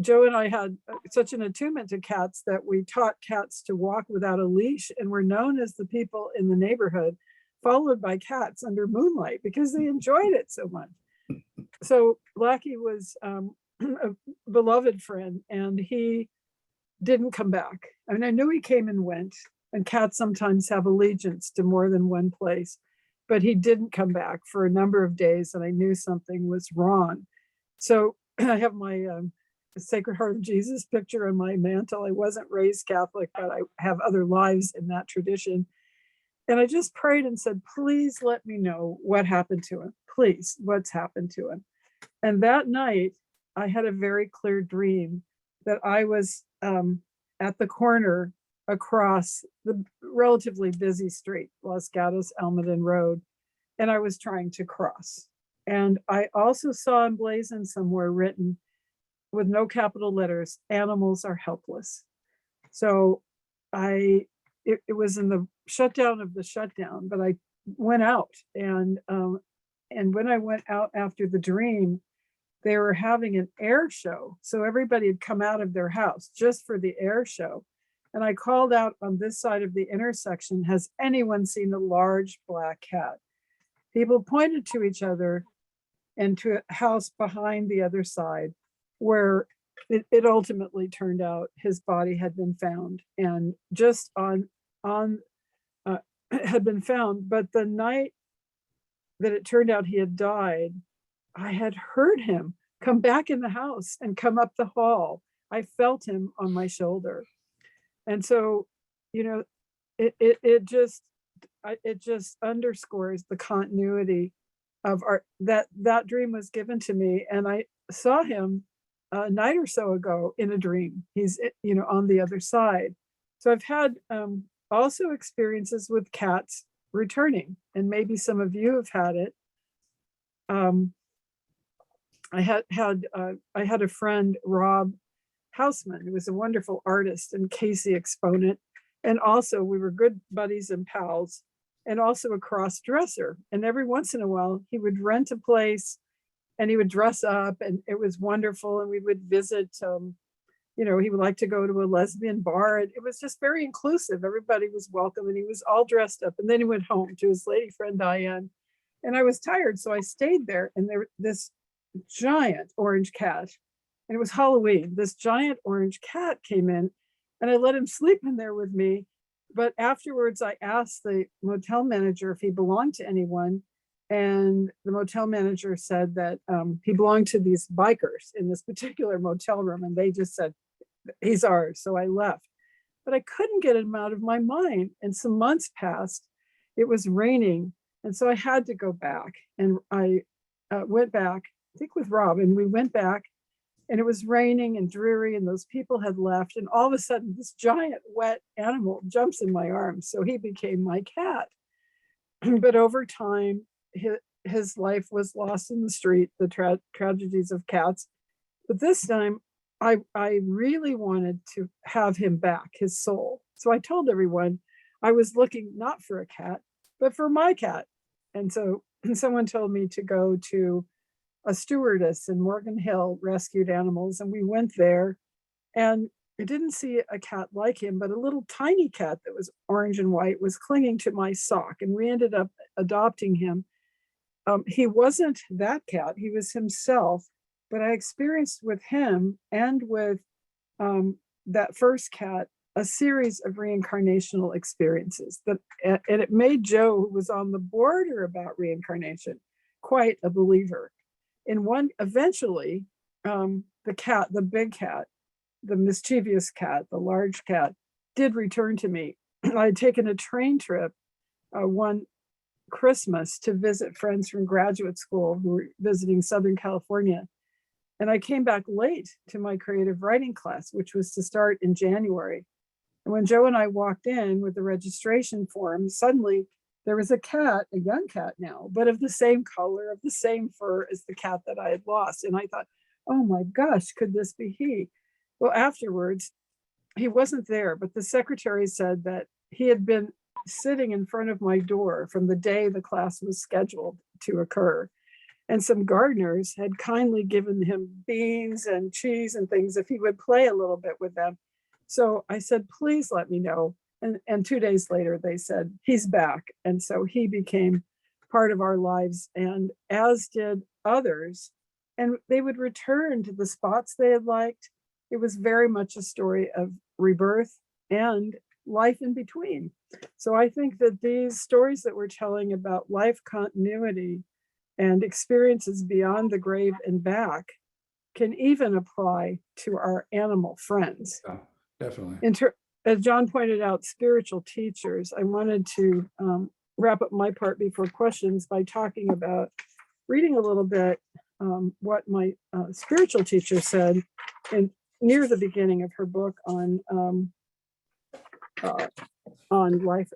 Joe and I had such an attunement to cats that we taught cats to walk without a leash, and were known as the people in the neighborhood followed by cats under moonlight because they enjoyed it so much. So Blackie was a beloved friend, and he didn't come back. I mean, I knew he came and went, and cats sometimes have allegiance to more than one place, but he didn't come back for a number of days, and I knew something was wrong. So I have my Sacred Heart of Jesus picture on my mantle. I wasn't raised Catholic, but I have other lives in that tradition. And I just prayed and said, please let me know what happened to him. Please, what's happened to him? And that night, I had a very clear dream that I was at the corner across the relatively busy street, Los Gatos Almaden Road, and I was trying to cross. And I also saw emblazoned somewhere written, with no capital letters, animals are helpless. So it was in the shutdown of the shutdown, but I went out, and when I went out after the dream, they were having an air show. So everybody had come out of their house just for the air show. And I called out on this side of the intersection, has anyone seen a large black cat? People pointed to each other and to a house behind the other side, where it ultimately turned out his body had been found, and just had been found. But the night that it turned out he had died, I had heard him come back in the house and come up the hall. I felt him on my shoulder. And so, it just underscores the continuity of that dream was given to me. And I saw him a night or so ago in a dream. He's, on the other side. So I've had also experiences with cats returning, and maybe some of you have had it. I had a friend, Rob Hausman, who was a wonderful artist and Casey exponent. And also we were good buddies and pals, and also a cross dresser. And every once in a while he would rent a place and he would dress up, and it was wonderful. And we would visit, he would like to go to a lesbian bar. And it was just very inclusive. Everybody was welcome, and he was all dressed up. And then he went home to his lady friend, Diane. And I was tired, so I stayed there. And this giant orange cat, and it was Halloween, this giant orange cat came in, and I let him sleep in there with me. But afterwards, I asked the motel manager if he belonged to anyone. And the motel manager said that he belonged to these bikers in this particular motel room. And they just said, he's ours. So I left. But I couldn't get him out of my mind. And some months passed. It was raining. And so I had to go back. And I went back, I think with Rob, and we went back. And it was raining and dreary, and those people had left. And all of a sudden, this giant wet animal jumps in my arms. So he became my cat. But over time, his life was lost in the street, the tragedies of cats. But this time, I really wanted to have him back, his soul. So I told everyone I was looking not for a cat, but for my cat. And so someone told me to go to a stewardess in Morgan Hill, rescued animals. And we went there, and I didn't see a cat like him, but a little tiny cat that was orange and white was clinging to my sock. And we ended up adopting him. He wasn't that cat. He was himself. but I experienced with him and with that first cat a series of reincarnational experiences and it made Joe, who was on the border about reincarnation, quite a believer. In one, eventually, the big cat, the mischievous cat, the large cat, did return to me. I had taken a train trip one Christmas to visit friends from graduate school who were visiting Southern California. And I came back late to my creative writing class, which was to start in January. And when Joe and I walked in with the registration form, suddenly there was a cat, a young cat now, but of the same color, of the same fur as the cat that I had lost. And I thought, oh my gosh, could this be he? Well, afterwards, he wasn't there, but the secretary said that he had been sitting in front of my door from the day the class was scheduled to occur. And some gardeners had kindly given him beans and cheese and things if he would play a little bit with them. So I said, please let me know. And 2 days later, they said, he's back. And so he became part of our lives, and as did others. And they would return to the spots they had liked. It was very much a story of rebirth and life in between. So I think that these stories that we're telling about life continuity and experiences beyond the grave and back can even apply to our animal friends. Yeah, definitely. As John pointed out, spiritual teachers, I wanted to wrap up my part before questions by talking about reading a little bit what my spiritual teacher said near the beginning of her book on life,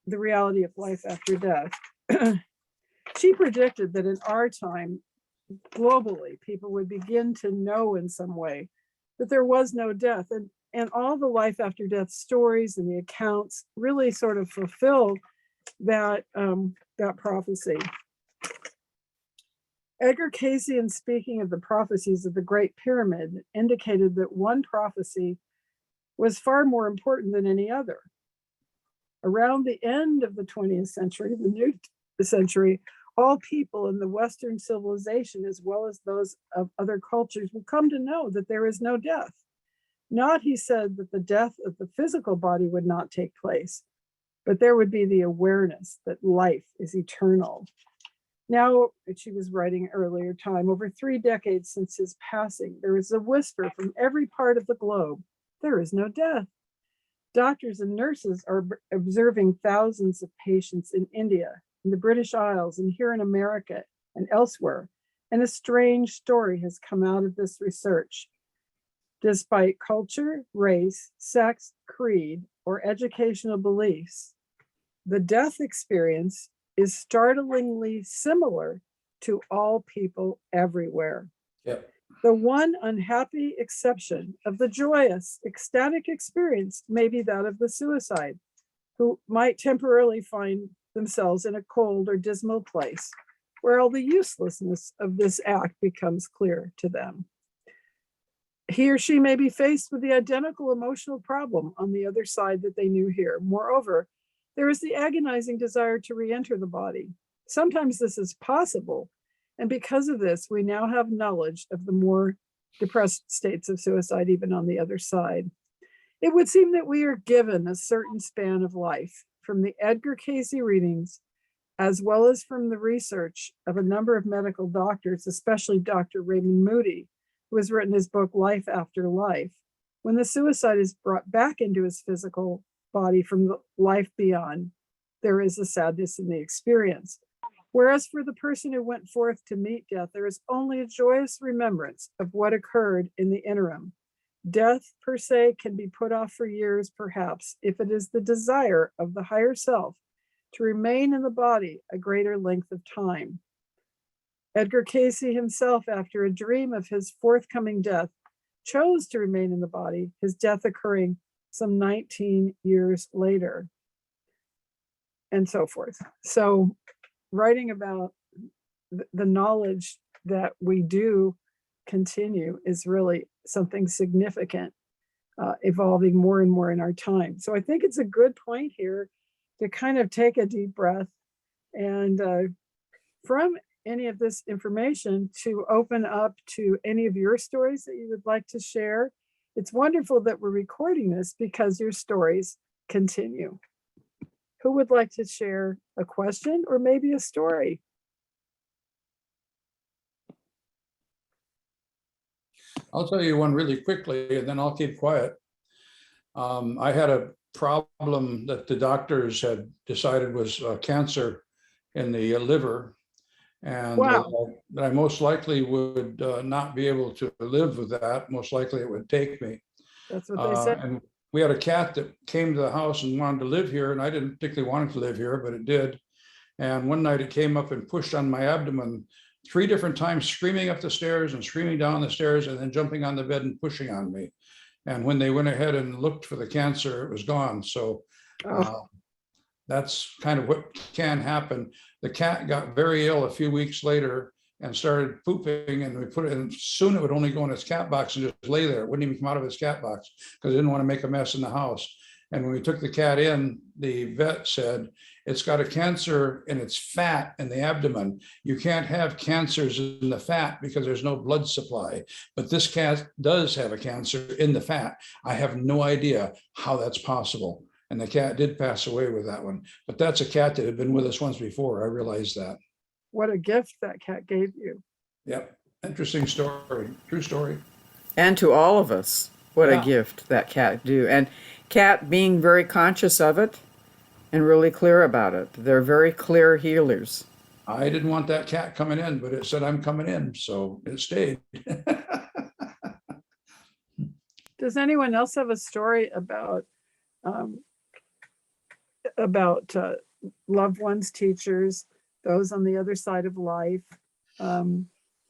the reality of life after death. She predicted that in our time, globally, people would begin to know in some way that there was no death. And all the life after death stories and the accounts really sort of fulfill that prophecy. Edgar Cayce, in speaking of the prophecies of the Great Pyramid, indicated that one prophecy was far more important than any other. Around the end of the 20th century, the new century, all people in the Western civilization, as well as those of other cultures, will come to know that there is no death. Not, he said, that the death of the physical body would not take place, but there would be the awareness that life is eternal. Now, she was writing earlier time, over 3 decades since his passing, there is a whisper from every part of the globe, there is no death. Doctors and nurses are observing thousands of patients in India, in the British Isles, and here in America and elsewhere. And a strange story has come out of this research. Despite culture, race, sex, creed, or educational beliefs, the death experience is startlingly similar to all people everywhere. Yep. The one unhappy exception of the joyous, ecstatic experience may be that of the suicide, who might temporarily find themselves in a cold or dismal place, where all the uselessness of this act becomes clear to them. He or she may be faced with the identical emotional problem on the other side that they knew here. Moreover, there is the agonizing desire to re-enter the body. Sometimes this is possible, and because of this, we now have knowledge of the more depressed states of suicide, even on the other side. It would seem that we are given a certain span of life from the Edgar Cayce readings, as well as from the research of a number of medical doctors, especially Dr. Raymond Moody, who has written his book, Life After Life. When the suicide is brought back into his physical body from the life beyond, there is a sadness in the experience. Whereas for the person who went forth to meet death, there is only a joyous remembrance of what occurred in the interim. Death per se can be put off for years, perhaps, if it is the desire of the higher self to remain in the body a greater length of time. Edgar Cayce himself, after a dream of his forthcoming death, chose to remain in the body, his death occurring some 19 years later, and so forth. So writing about the knowledge that we do continue is really something significant, evolving more and more in our time. So I think it's a good point here to kind of take a deep breath and from any of this information to open up to any of your stories that you would like to share. It's wonderful that we're recording this because your stories continue. Who would like to share a question or maybe a story? I'll tell you one really quickly, and then I'll keep quiet. I had a problem that the doctors had decided was cancer in the liver, and Wow. that I most likely would not be able to live with that. Most likely it would take me. That's what they said. And we had a cat that came to the house and wanted to live here, and I didn't particularly want it to live here, but it did. And one night it came up and pushed on my abdomen 3 different times, screaming up the stairs and screaming down the stairs, and then jumping on the bed and pushing on me. And when they went ahead and looked for the cancer, it was gone. So Oh, that's kind of what can happen. The cat got very ill a few weeks later and started pooping, and we put it in. Soon it would only go in its cat box and just lay there. It wouldn't even come out of its cat box because it didn't want to make a mess in the house. And when we took the cat in, the vet said, it's got a cancer in its fat in the abdomen. You can't have cancers in the fat because there's no blood supply. But this cat does have a cancer in the fat. I have no idea how that's possible. And the cat did pass away with that one. But that's a cat that had been with us once before. I realized that. what a gift that cat gave you. Yep. Interesting story. True story. And to all of us, what a Yeah. gift that cat do. And cat being very conscious of it and really clear about it. They're very clear healers. I didn't want that cat coming in, but it said I'm coming in, so it stayed. Does anyone else have a story um, about loved ones, teachers, those on the other side of life,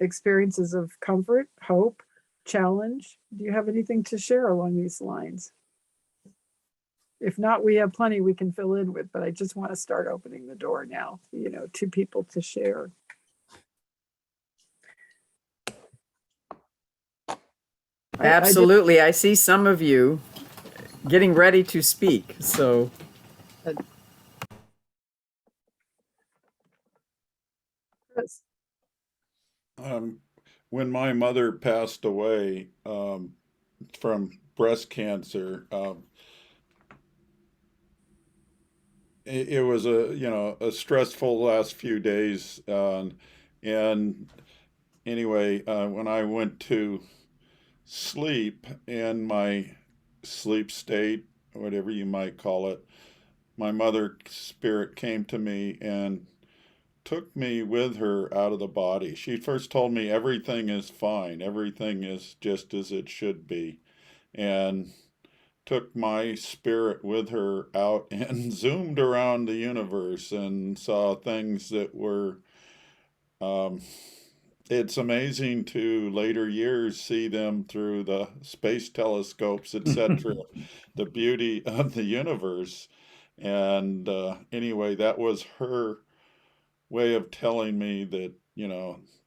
experiences of comfort, hope, challenge? Do you have anything to share along these lines? If not, we have plenty we can fill in with, but I just want to start opening the door now, to people to share. Absolutely. I see some of you getting ready to speak. So Chris. When my mother passed away from breast cancer, it was a stressful last few days. And anyway, when I went to sleep in my sleep state, whatever you might call it, my mother spirit came to me and took me with her out of the body. She first told me everything is fine, everything is just as it should be, and took my spirit with her out and zoomed around the universe and saw things that were it's amazing to later years see them through the space telescopes, etc. The beauty of the universe. And anyway, that was her way of telling me that,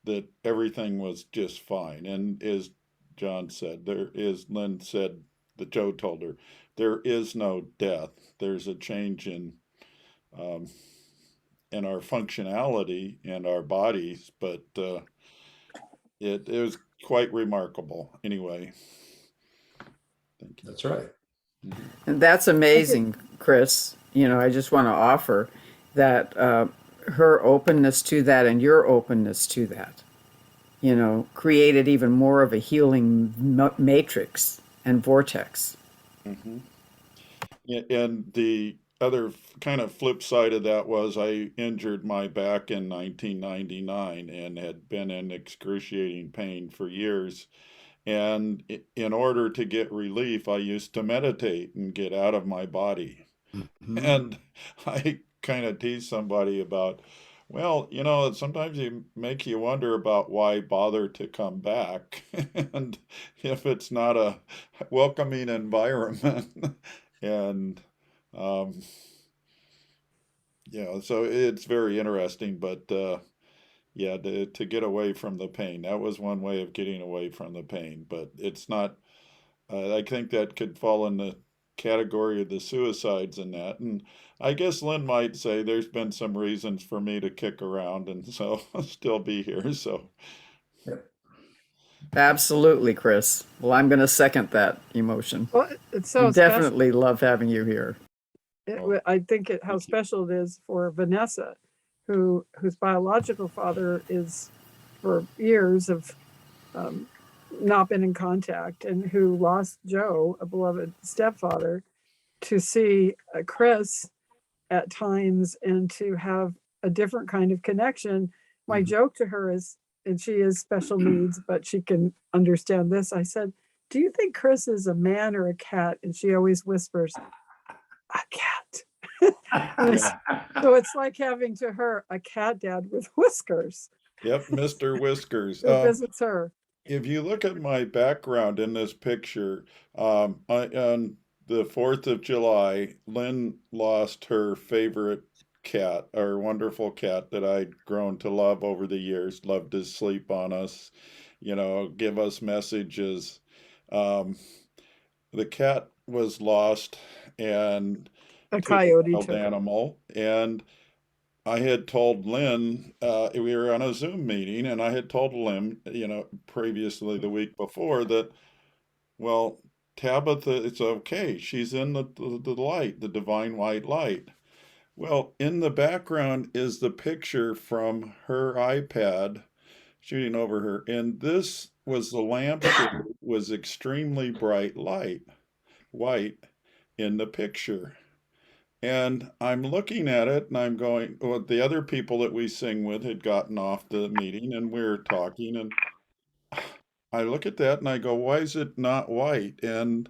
that everything was just fine. And as John said, Lynn said, that Joe told her, there is no death. There's a change in our functionality and our bodies, but it was quite remarkable. Anyway, thank you. That's right. and that's amazing, Chris. I just want to offer that her openness to that and your openness to that, created even more of a healing matrix and vortex. Mm-hmm. And the other kind of flip side of that was I injured my back in 1999 and had been in excruciating pain for years. And in order to get relief, I used to meditate and get out of my body. Mhm. And I kind of tease somebody about, well, sometimes you make you wonder about why bother to come back, and if it's not a welcoming environment. And um, so it's very interesting. But yeah, to get away from the pain, that was one way of getting away from the pain. But it's not. I think that could fall in the category of the suicides and that. And I guess Lynn might say there's been some reasons for me to kick around, and so I'll still be here. So Absolutely, Chris. Well, I'm going to second that emotion. Well, it's We so special. definitely love having you here. I think how special it is for Vanessa, whose biological father is for years of not been in contact, and who lost Joe, a beloved stepfather, to see Chris at times and to have a different kind of connection. My joke to her is, and she is special needs, but she can understand this. I said, "Do you think Chris is a man or a cat?" And she always whispers, "A cat." So it's like having to her a cat dad with whiskers. Yep, Mr. Whiskers. Who visits her. If you look at my background in this picture, on the 4th of July, Lynn lost her favorite cat, our wonderful cat that I'd grown to love over the years, loved to sleep on us, give us messages. The cat was lost, and A coyote wild took her. animal, and I had told Lynn, we were on a Zoom meeting, and I had told Lynn, previously the week before that, well, Tabitha, it's okay. She's in the light, the divine white light. Well, in the background is the picture from her iPad shooting over her, and this was the lampshade was extremely bright light, white in the picture. And I'm looking at it and I'm going, well, the other people that we sing with had gotten off the meeting and we were talking, and I look at that and I go, why is it not white? And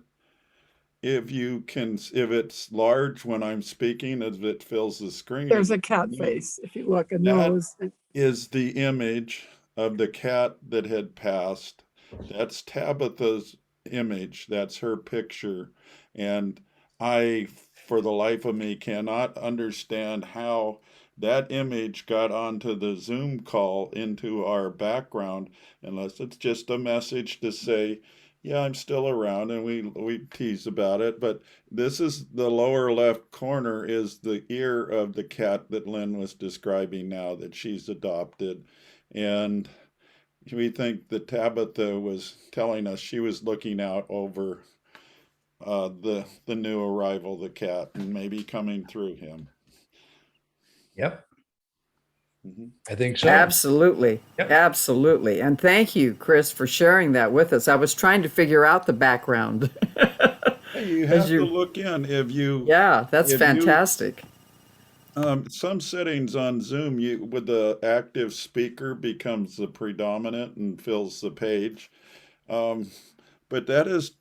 if it's large when I'm speaking, as it fills the screen, There's a cat face. If you look, a nose. is the image of the cat that had passed. That's Tabitha's image. That's her picture. And I, for the life of me, cannot understand how that image got onto the Zoom call into our background, unless it's just a message to say, yeah, I'm still around, and we tease about it. But this is the lower left corner is the ear of the cat that Lynn was describing now that she's adopted. And we think that Tabitha was telling us she was looking out over the new arrival, the cat, and maybe coming through him. Yep. Mhm. I think so. Absolutely. Yep. Absolutely. And thank you, Chris, for sharing that with us. I was trying to figure out the background. Hey, you have to look in if you. Yeah, that's if you- fantastic. Some settings on Zoom, with the active speaker becomes the predominant and fills the page. But that is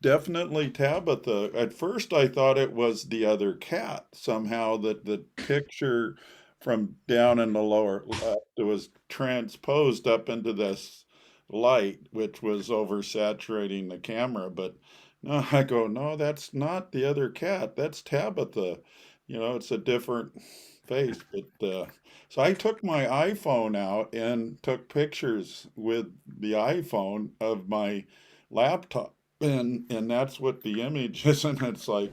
definitely Tabitha. At first, I thought it was the other cat. Somehow that the picture from down in the lower left was transposed up into this light, which was oversaturating the camera. But no, I go, no, that's not the other cat. That's Tabitha. It's a different face. But so I took my iPhone out and took pictures with the iPhone of my laptop. And that's what the image is, and it's like,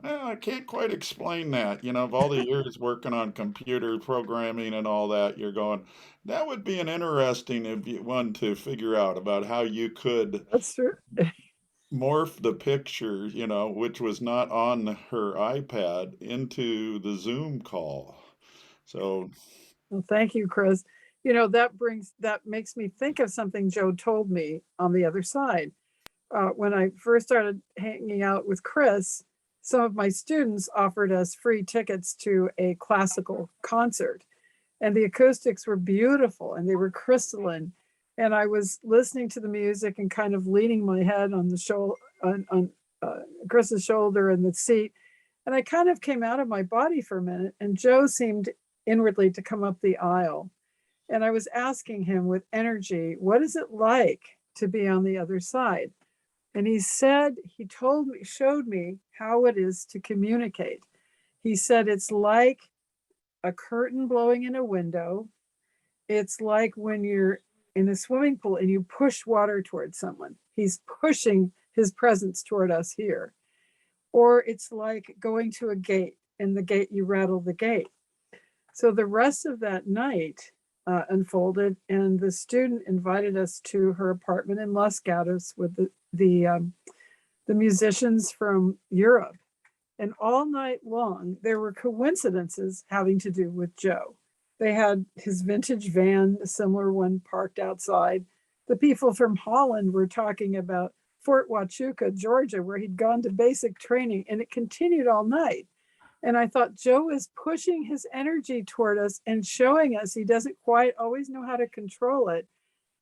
I can't quite explain that. Of all the years working on computer programming and all that, you're going, that would be an interesting one to figure out about how you could That's true. morph the picture, which was not on her iPad, into the Zoom call. So, Well, thank you, Chris. That makes me think of something Joe told me on the other side. When I first started hanging out with Chris, some of my students offered us free tickets to a classical concert, and the acoustics were beautiful and they were crystalline. And I was listening to the music and kind of leaning my head on the shoulder, on Chris's shoulder in the seat, and I kind of came out of my body for a minute. And Joe seemed inwardly to come up the aisle, and I was asking him with energy, "What is it like to be on the other side?" And he showed me how it is to communicate. He said, it's like a curtain blowing in a window. It's like when you're in a swimming pool and you push water towards someone. He's pushing his presence toward us here. or it's like going to a gate, and the gate, you rattle the gate. So the rest of that night unfolded, and the student invited us to her apartment in Los Gatos with the musicians from Europe. And all night long, there were coincidences having to do with Joe. They had his vintage van, a similar one, parked outside. The people from Holland were talking about Fort Huachuca, Georgia, where he'd gone to basic training, and it continued all night. And I thought, Joe is pushing his energy toward us and showing us he doesn't quite always know how to control it.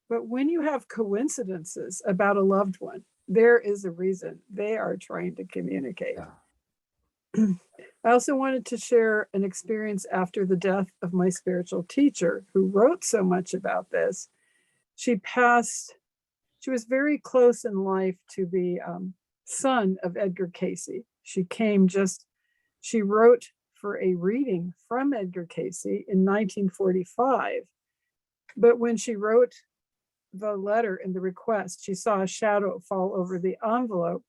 But when you have coincidences about a loved one, there is a reason they are trying to communicate. Yeah. I also wanted to share an experience after the death of my spiritual teacher, who wrote so much about this. She passed, she was very close in life to the son of Edgar Cayce. She wrote for a reading from Edgar Cayce in 1945. But when she wrote the letter and the request, she saw a shadow fall over the envelope,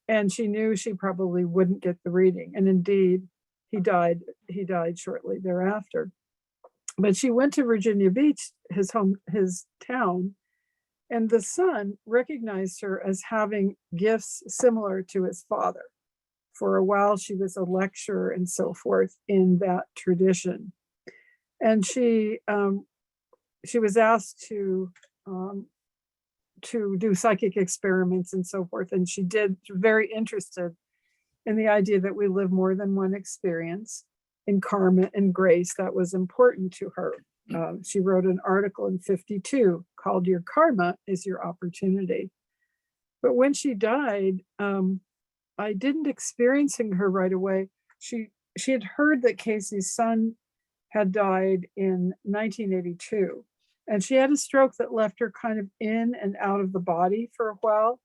and she knew she probably wouldn't get the reading. And indeed, he died shortly thereafter. But she went to Virginia Beach, his town, and the son recognized her as having gifts similar to his father. For a while, she was a lecturer and so forth in that tradition. And she was asked to do psychic experiments and so forth. And she did, very interested in the idea that we live more than one experience, in karma and grace. That was important to her. She wrote an article in 52 called "Your Karma is Your Opportunity." But when she died, I didn't experience her right away. She had heard that Casey's son had died in 1982. And she had a stroke that left her kind of in and out of the body for a while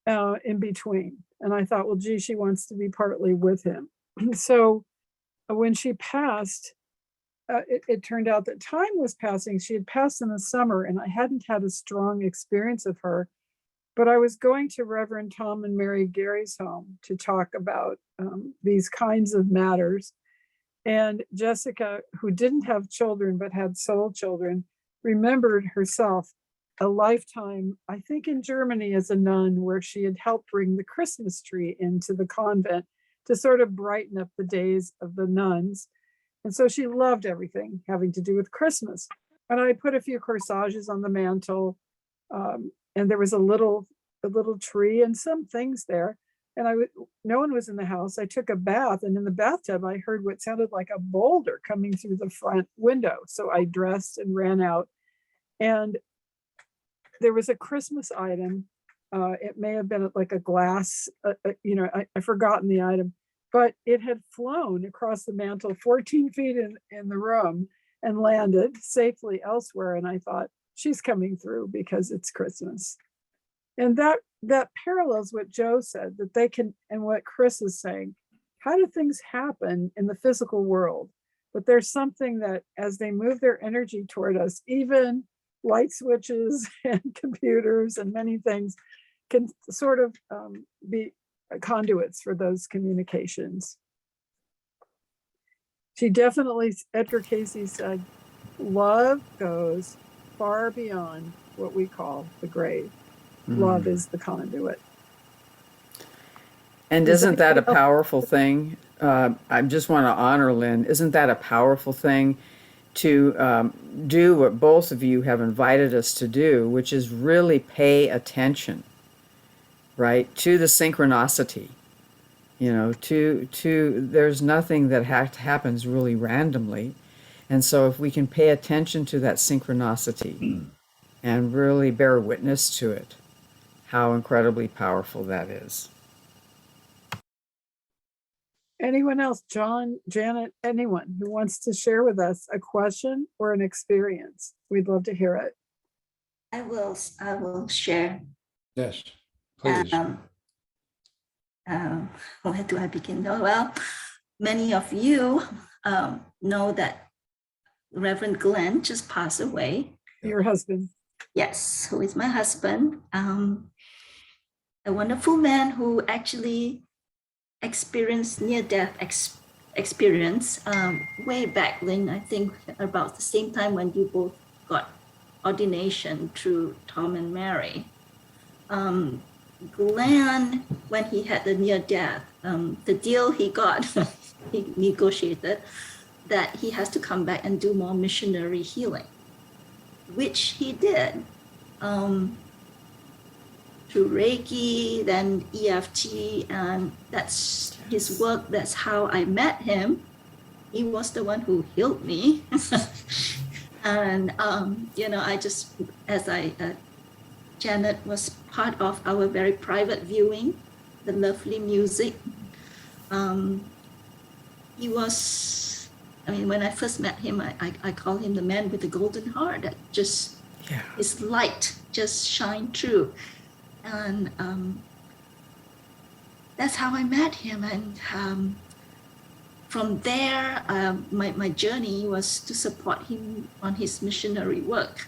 in between. And I thought, well, gee, she wants to be partly with him. So when she passed, it turned out that time was passing. She had passed in the summer, and I hadn't had a strong experience of her. But I was going to Reverend Tom and Mary Gary's home to talk about these kinds of matters. And Jessica, who didn't have children but had soul children, remembered herself a lifetime, I think in Germany as a nun, where she had helped bring the Christmas tree into the convent to sort of brighten up the days of the nuns. And so she loved everything having to do with Christmas. And I put a few corsages on the mantle, and there was a little tree and some things there. And no one was in the house. I took a bath, and in the bathtub, I heard what sounded like a boulder coming through the front window. So I dressed and ran out, and there was a Christmas item. It may have been like a glass, I've forgotten the item, but it had flown across the mantle 14 feet in the room and landed safely elsewhere. And I thought, she's coming through because it's Christmas. And that parallels what Joe said, that they can, and what Chris is saying. How do things happen in the physical world? But there's something that as they move their energy toward us, even light switches and computers and many things can sort of be conduits for those communications. She definitely, Edgar Cayce said, love goes far beyond what we call the grave. Love is the conduit. And isn't that a powerful thing? I just want to honor Lynn. Isn't that a powerful thing to do what both of you have invited us to do, which is really pay attention, right, to the synchronicity. There's nothing that happens really randomly. And so if we can pay attention to that synchronicity and really bear witness to it, how incredibly powerful that is. Anyone else? John, Janet, anyone who wants to share with us a question or an experience? We'd love to hear it. I will share. Yes, please. Where do I begin? Well, many of you know that Reverend Glenn just passed away. Your husband. Yes, who is my husband. a wonderful man who actually experienced near-death experience way back, Lynn, I think about the same time when you both got ordination through Tom and Mary. Glenn, when he had the near-death, the deal he got, he negotiated that he has to come back and do more missionary healing, which he did. Through Reiki, then EFT, and that's his work. That's how I met him. He was the one who healed me. And, I just, Janet was part of our very private viewing, the lovely music. He was, when I first met him, I call him the man with the golden heart that just, his light just shined through. And that's how I met him. And from there, my journey was to support him on his missionary work.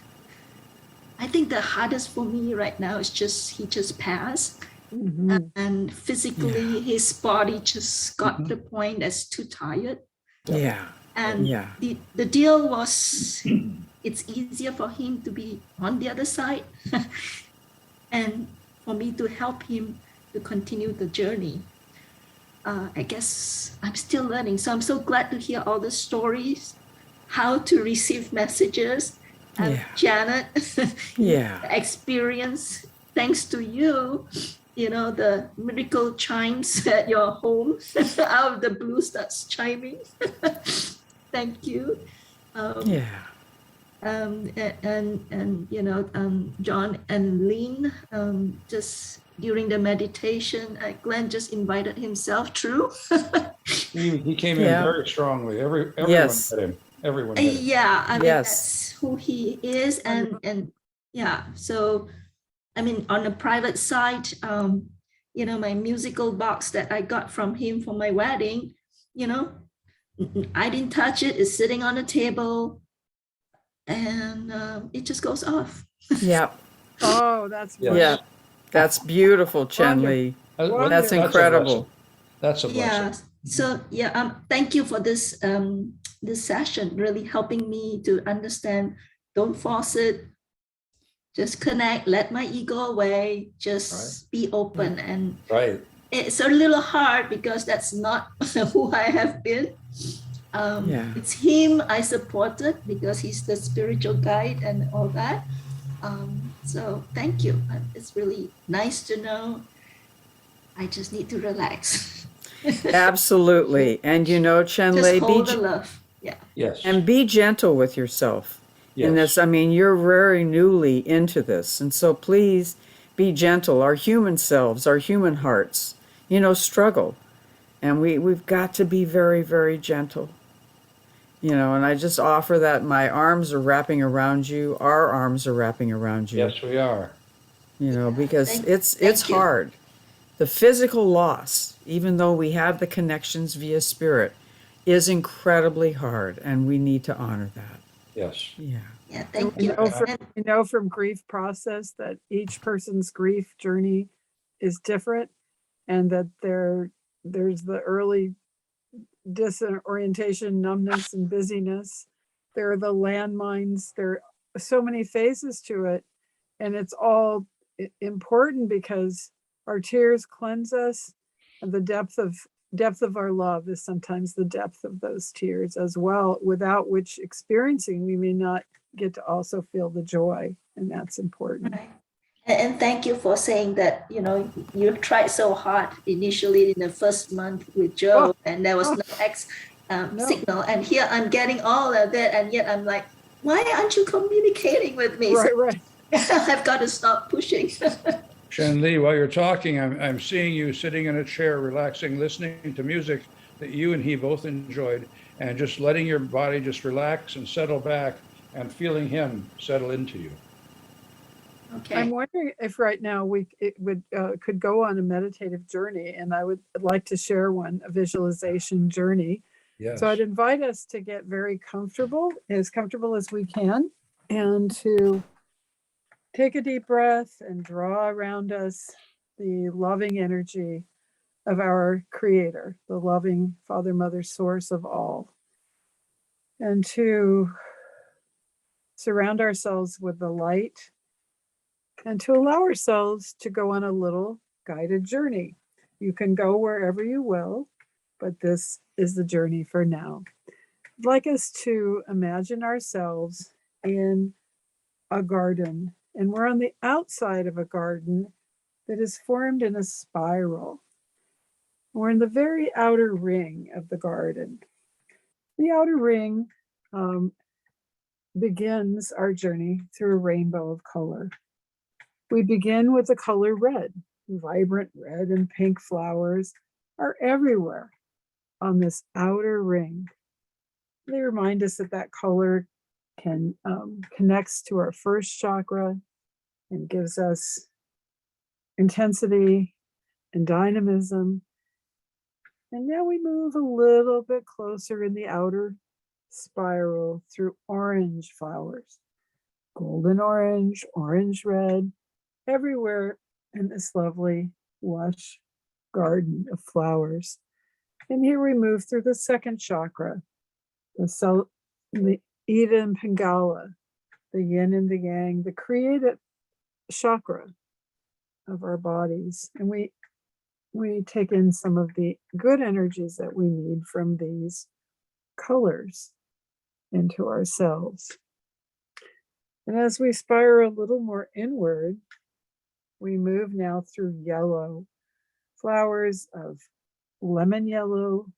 I think the hardest for me right now is he just passed. Mhm. And physically, his body just got to the point that's too tired. Yeah. And the deal was, it's easier for him to be on the other side. And for me to help him to continue the journey. I guess I'm still learning. So I'm so glad to hear all the stories, how to receive messages. And Janet, experience, thanks to you, the miracle chimes at your home, out of the blue starts chiming. Thank you. John and Lynn, just during the meditation, Glenn just invited himself through. He came in very strongly. Everyone met him. Everyone met him. Yeah, I mean, that's who he is. And so, on the private side, my musical box that I got from him for my wedding, I didn't touch it. It's sitting on the table. And it just goes off. Yeah. Oh, that's Yeah. That's beautiful, Chen Li. That's incredible. That's a blessing. So thank you for this this session, really helping me to understand. Don't force it. Just connect. Let my ego away. Just be open. And it's a little hard because that's not who I have been. It's him I supported because he's the spiritual guide and all that. So thank you. It's really nice to know. I just need to relax. Absolutely. And Chen Li, hold the love. Yes. And be gentle with yourself in this. You're very newly into this. And so please be gentle. Our human selves, our human hearts, struggle. And we've got to be very, very gentle. And I just offer that my arms are wrapping around you. Our arms are wrapping around you. Yes, we are. Because it's hard. The physical loss, even though we have the connections via spirit, is incredibly hard, and we need to honor that. Yes. Yeah, thank you. We know from grief process that each person's grief journey is different, and that there's the early disorientation, numbness, and busyness. There are the landmines. There are so many phases to it, and it's all important because our tears cleanse us, and the depth of our love is sometimes the depth of those tears as well, without which experiencing we may not get to also feel the joy, and that's important. Right. And thank you for saying that, you tried so hard initially in the first month with Joe, and there was no signal. And here I'm getting all of it, and yet I'm like, why aren't you communicating with me? Right. I've got to stop pushing. Chen Li, while you're talking, I'm seeing you sitting in a chair, relaxing, listening to music that you and he both enjoyed, and just letting your body just relax and settle back and feeling him settle into you. Okay. I'm wondering if right now could go on a meditative journey, and I would like to share one, a visualization journey. Yes. So I'd invite us to get very comfortable as we can, and to take a deep breath and draw around us the loving energy of our Creator, the loving Father, Mother, source of all, and to surround ourselves with the light and to allow ourselves to go on a little guided journey. You can go wherever you will, but this is the journey for now. I'd like us to imagine ourselves in a garden, and we're on the outside of a garden that is formed in a spiral. We're in the very outer ring of the garden. The outer ring begins our journey through a rainbow of color. We begin with the color red. Vibrant red and pink flowers are everywhere on this outer ring. They remind us that that color can connects to our first chakra and gives us intensity and dynamism. And now we move a little bit closer in the outer spiral through orange flowers, golden orange, orange red, everywhere in this lovely, lush garden of flowers. And here we move through the second chakra, the Ida and Pingala, the yin and the yang, the creative chakra of our bodies. And we take in some of the good energies that we need from these colors into ourselves. And as we spiral a little more inward, we move now through yellow, flowers of lemon yellow,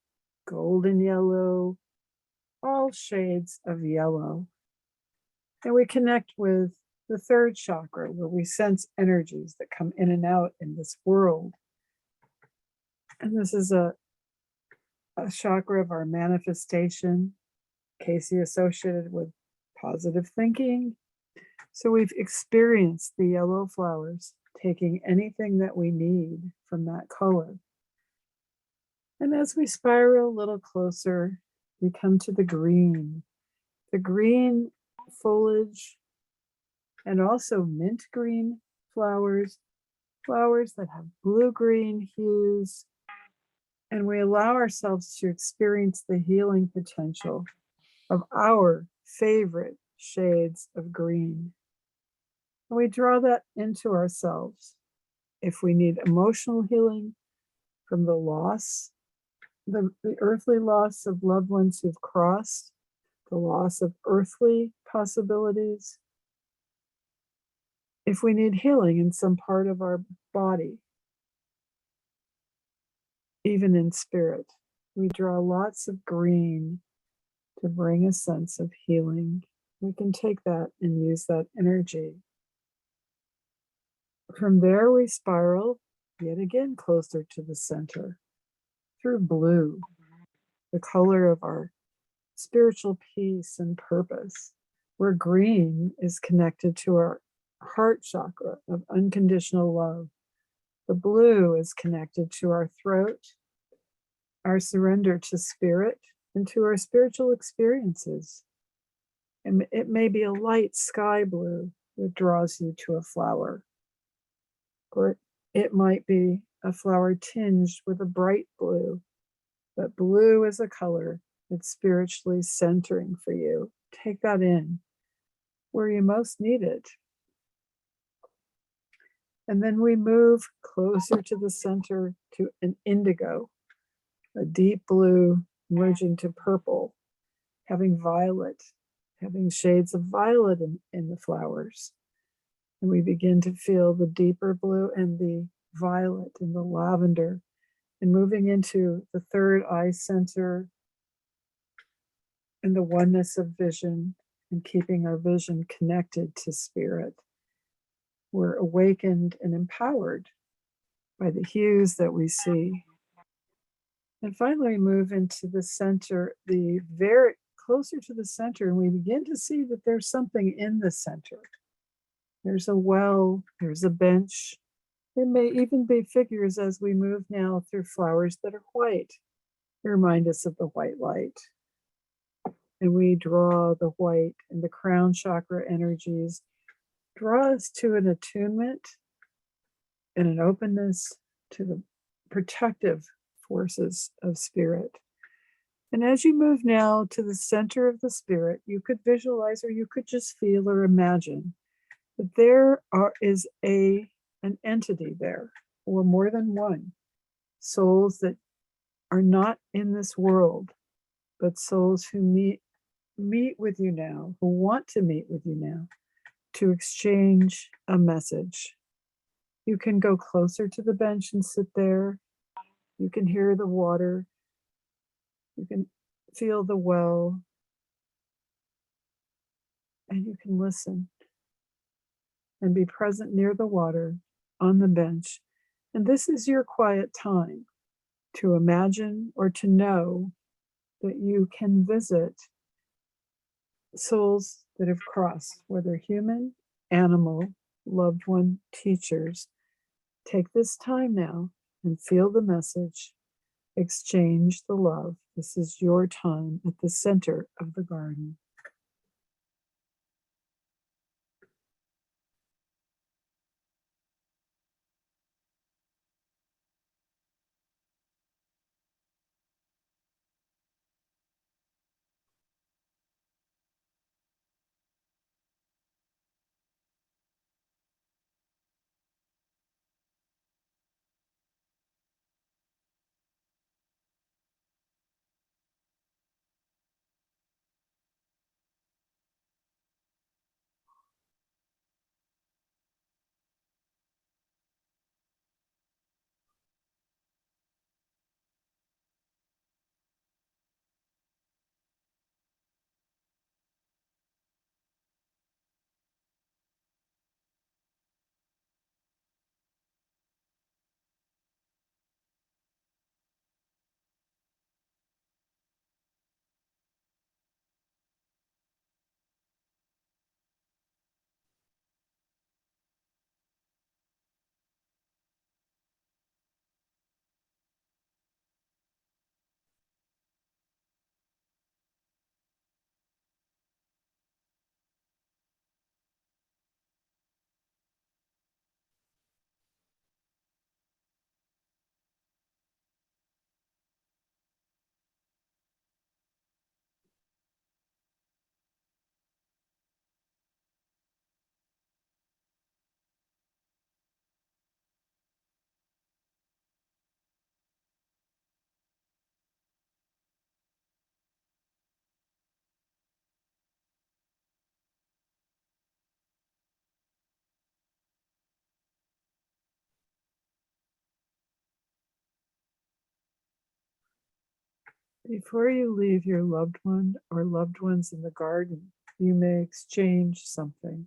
golden yellow, all shades of yellow. And we connect with the third chakra, where we sense energies that come in and out in this world. And this is a chakra of our manifestation, Casey associated with positive thinking. So we've experienced the yellow flowers, taking anything that we need from that color. And as we spiral a little closer, we come to the green foliage, and also mint green flowers that have blue-green hues. And we allow ourselves to experience the healing potential of our favorite shades of green. And we draw that into ourselves. If we need emotional healing from the loss, the earthly loss of loved ones who've crossed, the loss of earthly possibilities. If we need healing in some part of our body, even in spirit, we draw lots of green to bring a sense of healing. We can take that and use that energy. From there, we spiral yet again closer to the center through blue, the color of our spiritual peace and purpose, where green is connected to our heart chakra of unconditional love. The blue is connected to our throat, our surrender to spirit, and to our spiritual experiences. And it may be a light sky blue that draws you to a flower, or it might be a flower tinged with a bright blue. But blue is a color that's spiritually centering for you. Take that in where you most need it. And then we move closer to the center to an indigo, a deep blue merging to purple, having violet, having shades of violet in the flowers. And we begin to feel the deeper blue and the violet and the lavender, and moving into the third eye center and the oneness of vision, and keeping our vision connected to spirit. We're awakened and empowered by the hues that we see. And finally, we move into the center, the very closer to the center, and we begin to see that there's something in the center. There's a well, there's a bench. There may even be figures as we move now through flowers that are white. They remind us of the white light. And we draw the white and the crown chakra energies, draw us to an attunement and an openness to the protective forces of spirit. And as you move now to the center of the spirit, you could visualize, or you could just feel or imagine that there is an entity there, or more than one, souls that are not in this world, but souls who meet with you now, who want to meet with you now, to exchange a message. You can go closer to the bench and sit there. You can hear the water. You can feel the well. And you can listen and be present near the water on the bench. And this is your quiet time to imagine or to know that you can visit souls that have crossed, whether human, animal, loved one, teachers. Take this time now and feel the message. Exchange the love. This is your time at the center of the garden. Before you leave your loved one or loved ones in the garden, you may exchange something.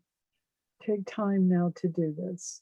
Take time now to do this.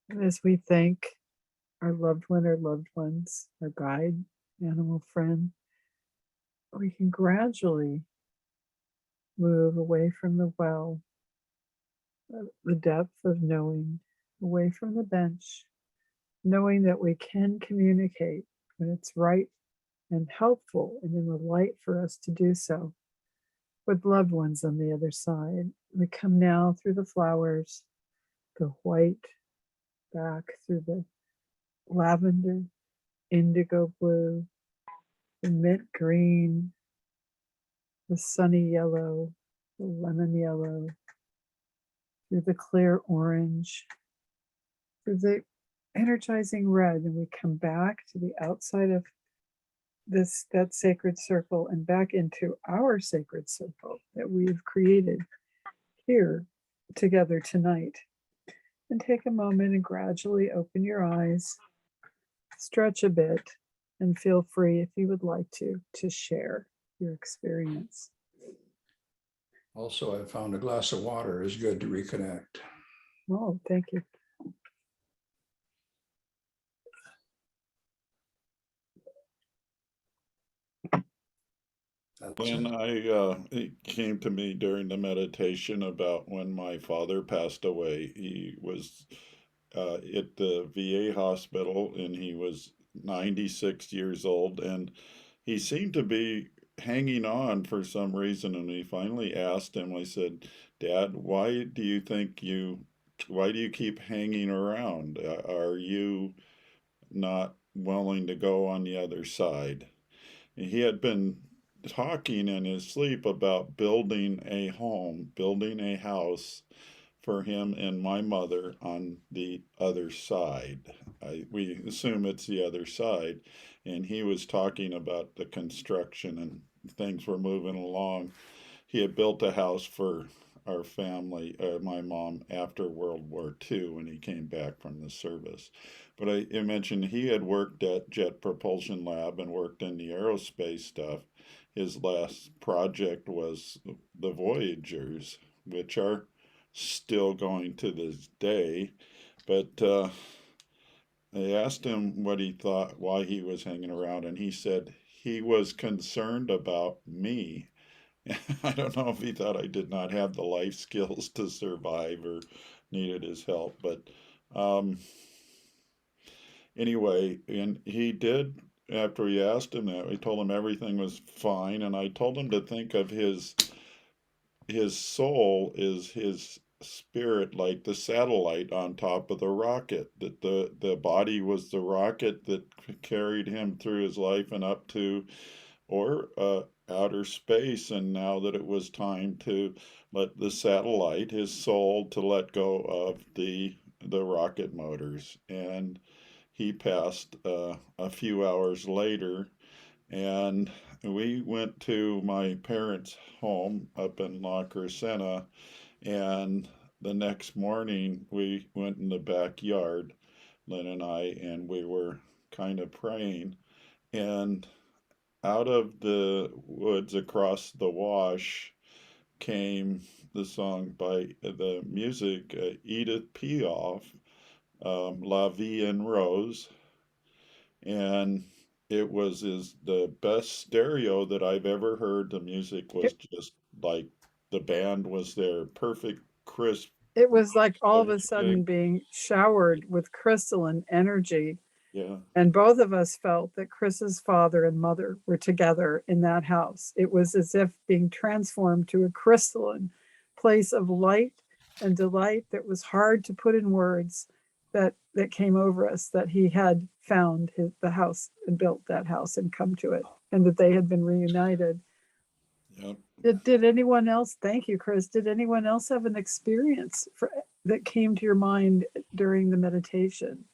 And as we thank our loved one or loved ones, our guide, animal friend, we can gradually move away from the well, the depth of knowing, away from the bench, knowing that we can communicate when it's right and helpful and in the light for us to do so with loved ones on the other side. We come now through the flowers, the white, back through the lavender, indigo blue, the mint green, the sunny yellow, the lemon yellow, through the clear orange, through the energizing red, and we come back to the outside of that sacred circle and back into our sacred circle that we've created here together tonight. And take a moment and gradually open your eyes, stretch a bit, and feel free, if you would like to share your experience. Also, I found a glass of water is good to reconnect. Oh, thank you. That's When it. it came to me during the meditation about when my father passed away, he was at the VA hospital and he was 96 years old and he seemed to be hanging on for some reason. And we finally asked him, I said, Dad, why do you keep hanging around? Are you not willing to go on the other side? He had been talking in his sleep about building a home, building a house for him and my mother on the other side. We assume it's the other side. And he was talking about the construction and things were moving along. He had built a house for our family, my mom, after World War II when he came back from the service. But I mentioned he had worked at Jet Propulsion Lab and worked in the aerospace stuff. His last project was the Voyagers, which are still going to this day. But I asked him what he thought, why he was hanging around, and he said he was concerned about me. I don't know if he thought I did not have the life skills to survive or needed his help, but anyway, and he did, after we asked him that, we told him everything was fine, and I told him to think of his soul is his spirit, like the satellite on top of the rocket, that the body was the rocket that carried him through his life and up to or outer space, and now that it was time to let the satellite, his soul, to let go of the rocket motors. And he passed a few hours later, and we went to my parents' home up in La Crescenta, and the next morning we went in the backyard, Lynn and I, and we were kind of praying, and out of the woods across the wash came the song by the music, Edith Piaf, La Vie en Rose, and it was the best stereo that I've ever heard. The music was just like the band was there, perfect, crisp. It was like all of a music. sudden being showered with crystalline energy. Yeah, And both of us felt that Chris's father and mother were together in that house. It was as if being transformed to a crystalline place of light and delight that was hard to put in words, that came over us, that he had found the house and built that house and come to it, and that they had been reunited. yeah. Did anyone else, thank you, Chris, did anyone else have an experience that came to your mind during the meditation?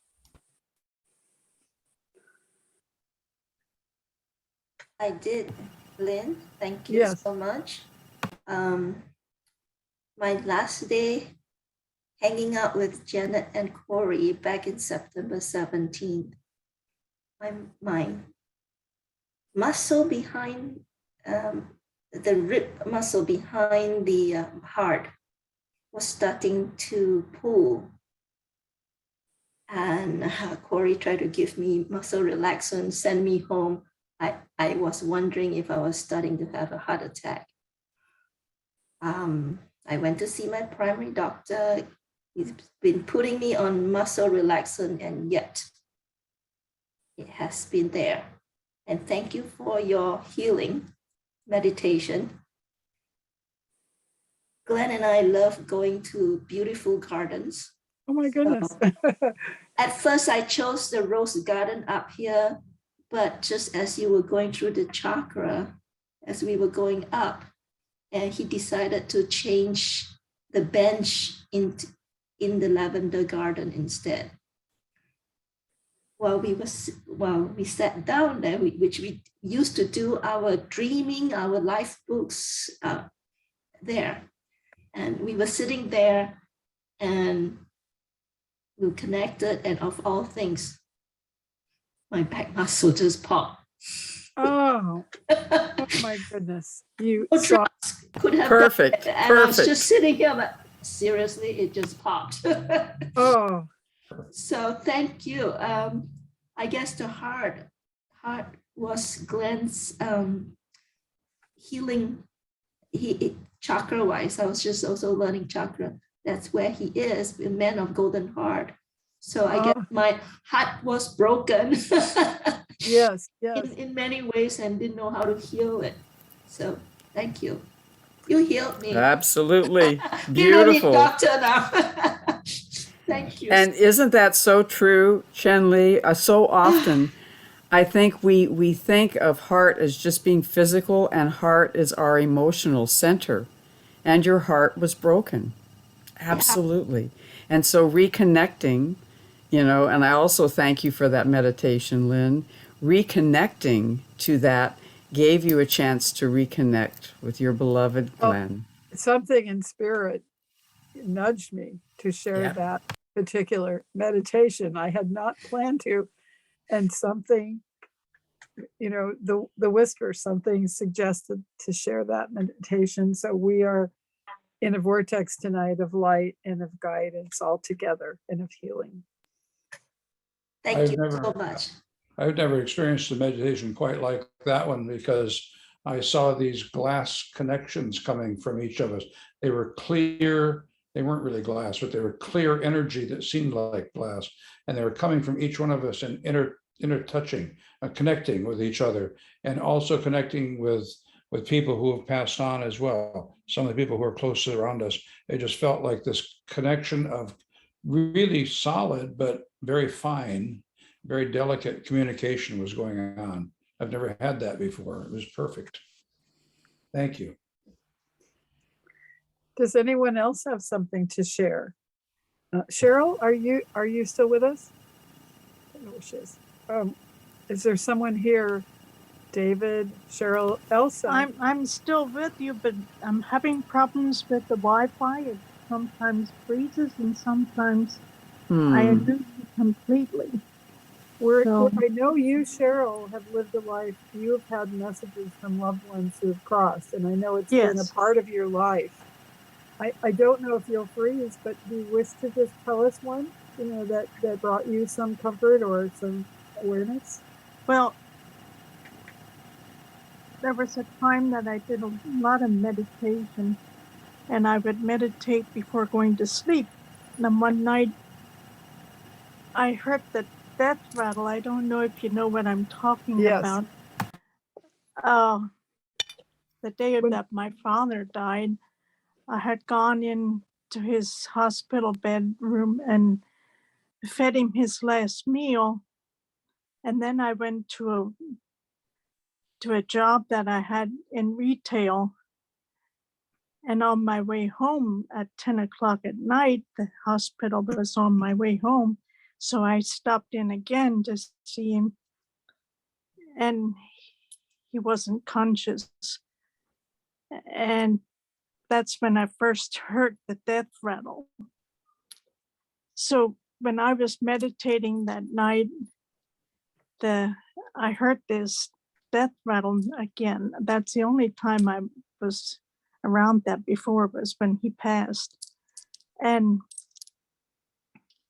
I did, Lynn. Thank you Yes. so much. My last day hanging out with Janet and Corey back in September 17th. My muscle behind, the rib muscle behind the heart was starting to pull. And Corey tried to give me muscle relaxant, send me home. I was wondering if I was starting to have a heart attack. I went to see my primary doctor. He's been putting me on muscle relaxant, and yet it has been there. And thank you for your healing meditation. Glenn and I love going to beautiful gardens. Oh my goodness. At first, I chose the rose garden up here, but just as you were going through the chakra, as we were going up, and he decided to change the bench in the lavender garden instead. While we sat down there, which we used to do our dreaming, our life books there, and we were sitting there, and we were connected, and of all things, my back muscle just popped. Oh my goodness. You No saw drugs, could have Perfect, done it. And I was perfect. just sitting here, but seriously, it just popped. Oh, So thank you. I guess the heart was Glenn's healing. Chakra wise, I was just also learning chakra. That's where he is, a man of golden heart. So I guess my heart was broken yes, yes. in many ways and didn't know how to heal it. So thank you. You healed me. Absolutely. You don't need Beautiful. doctor now. Thank you. And isn't that so true, Chen Li? So often, I think we think of heart as just being physical, and heart is our emotional center. And your heart was broken. Absolutely. And so reconnecting, and I also thank you for that meditation, Lynn. Reconnecting to that gave you a chance to reconnect with your beloved Glenn. Something in spirit nudged me to share Yeah. that particular meditation. I had not planned to, and something, the whisper, something suggested to share that meditation. So we are in a vortex tonight of light and of guidance all together and of healing. Thank you so much. I've never experienced a meditation quite like that one, because I saw these glass connections coming from each of us. They were clear. They weren't really glass, but they were clear energy that seemed like glass. And they were coming from each one of us and intertouching, connecting with each other, and also connecting with people who have passed on as well. Some of the people who are close around us. It just felt like this connection of really solid, but very fine, very delicate communication was going on. I've never had that before. It was perfect. Thank you. Does anyone else have something to share? Cheryl, are you still with us? I don't know where she is. Is there someone here? David, Cheryl, Elsa? I'm still with you, but I'm having problems with the Wi-Fi. It sometimes freezes and sometimes I lose it completely. I know you, Cheryl, have lived a life. You have had messages from loved ones who have crossed, and I know it's been a part of your life. I don't know if you'll freeze, but do you wish to just tell us one, that brought you some comfort or some awareness? Well, there was a time that I did a lot of meditation, and I would meditate before going to sleep. And then one night, I heard the death rattle. I don't know if you know what I'm talking about. The day that my father died, I had gone into his hospital bedroom and fed him his last meal. And then I went to a job that I had in retail. And on my way home at 10 o'clock at night, the hospital was on my way home. So I stopped in again to see him. And he wasn't conscious. And that's when I first heard the death rattle. So when I was meditating that night, I heard this death rattle again. That's the only time I was around that before, was when he passed. And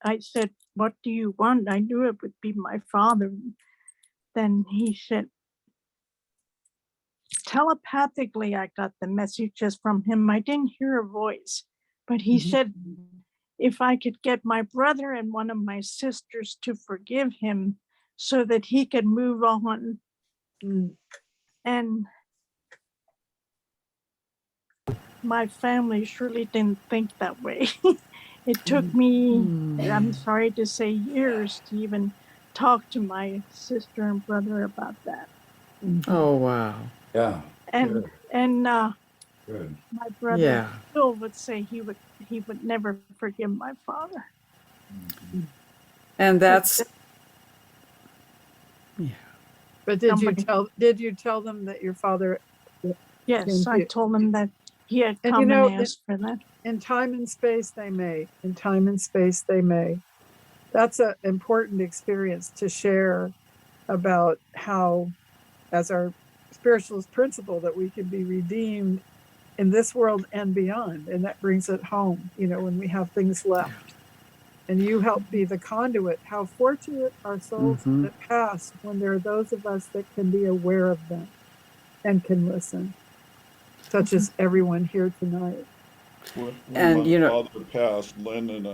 I said, "What do you want?" I knew it would be my father. Then he said, telepathically, I got the messages from him. I didn't hear a voice, but he said, if I could get my brother and one of my sisters to forgive him so that he could move on. And my family surely didn't think that way. It took me, I'm sorry to say, years to even talk to my sister and brother about that. Oh, wow. Yeah. And Good. my brother still would say he would never forgive my father. And that's But did you tell them that your father? Yes, I told them that he had come and asked for that. In time and space they may. In time and space they may. That's an important experience to share about how, as our spiritualist principle, that we can be redeemed in this world and beyond. And that brings it home, when we have things left. And you help be the conduit. How fortunate are souls Mhm. that pass when there are those of us that can be aware of them and can listen, such as everyone here tonight. When And, my father passed, Lynn and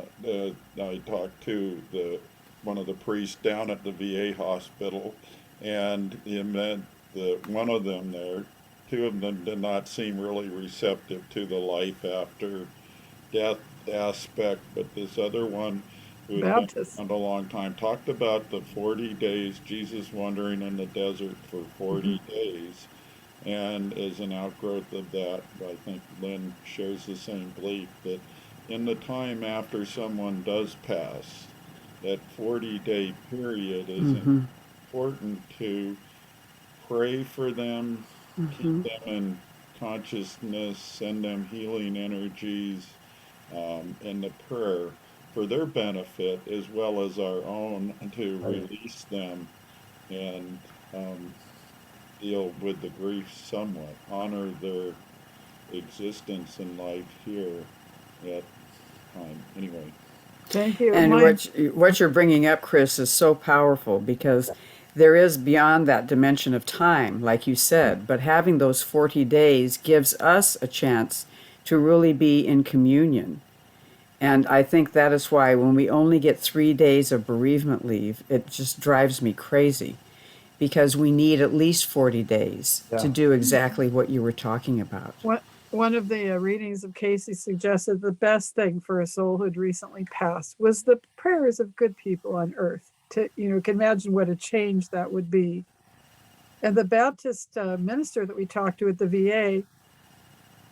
I talked to one of the priests down at the VA hospital, and it meant that one of them there, two of them did not seem really receptive to the life after death aspect, but this other one, who had been Baptist. around a long time, talked about the 40 days, Jesus wandering in the desert for 40 days. And as an outgrowth of that, I think Lynn shares the same belief that in the time after someone does pass, that 40-day period is important to pray for them, keep them in consciousness, send them healing energies, and the prayer for their benefit as well as our own, to release them and deal with the grief somewhat, honor their existence in life here at time. Anyway. Thank you. And what you're bringing up, Chris, is so powerful, because there is beyond that dimension of time, like you said, but having those 40 days gives us a chance to really be in communion. And I think that is why when we only get 3 days of bereavement leave, it just drives me crazy, because we need at least 40 days to do exactly what you were talking about. One of the readings of Casey suggested the best thing for a soul who had recently passed was the prayers of good people on earth. To, can imagine what a change that would be. And the Baptist minister that we talked to at the VA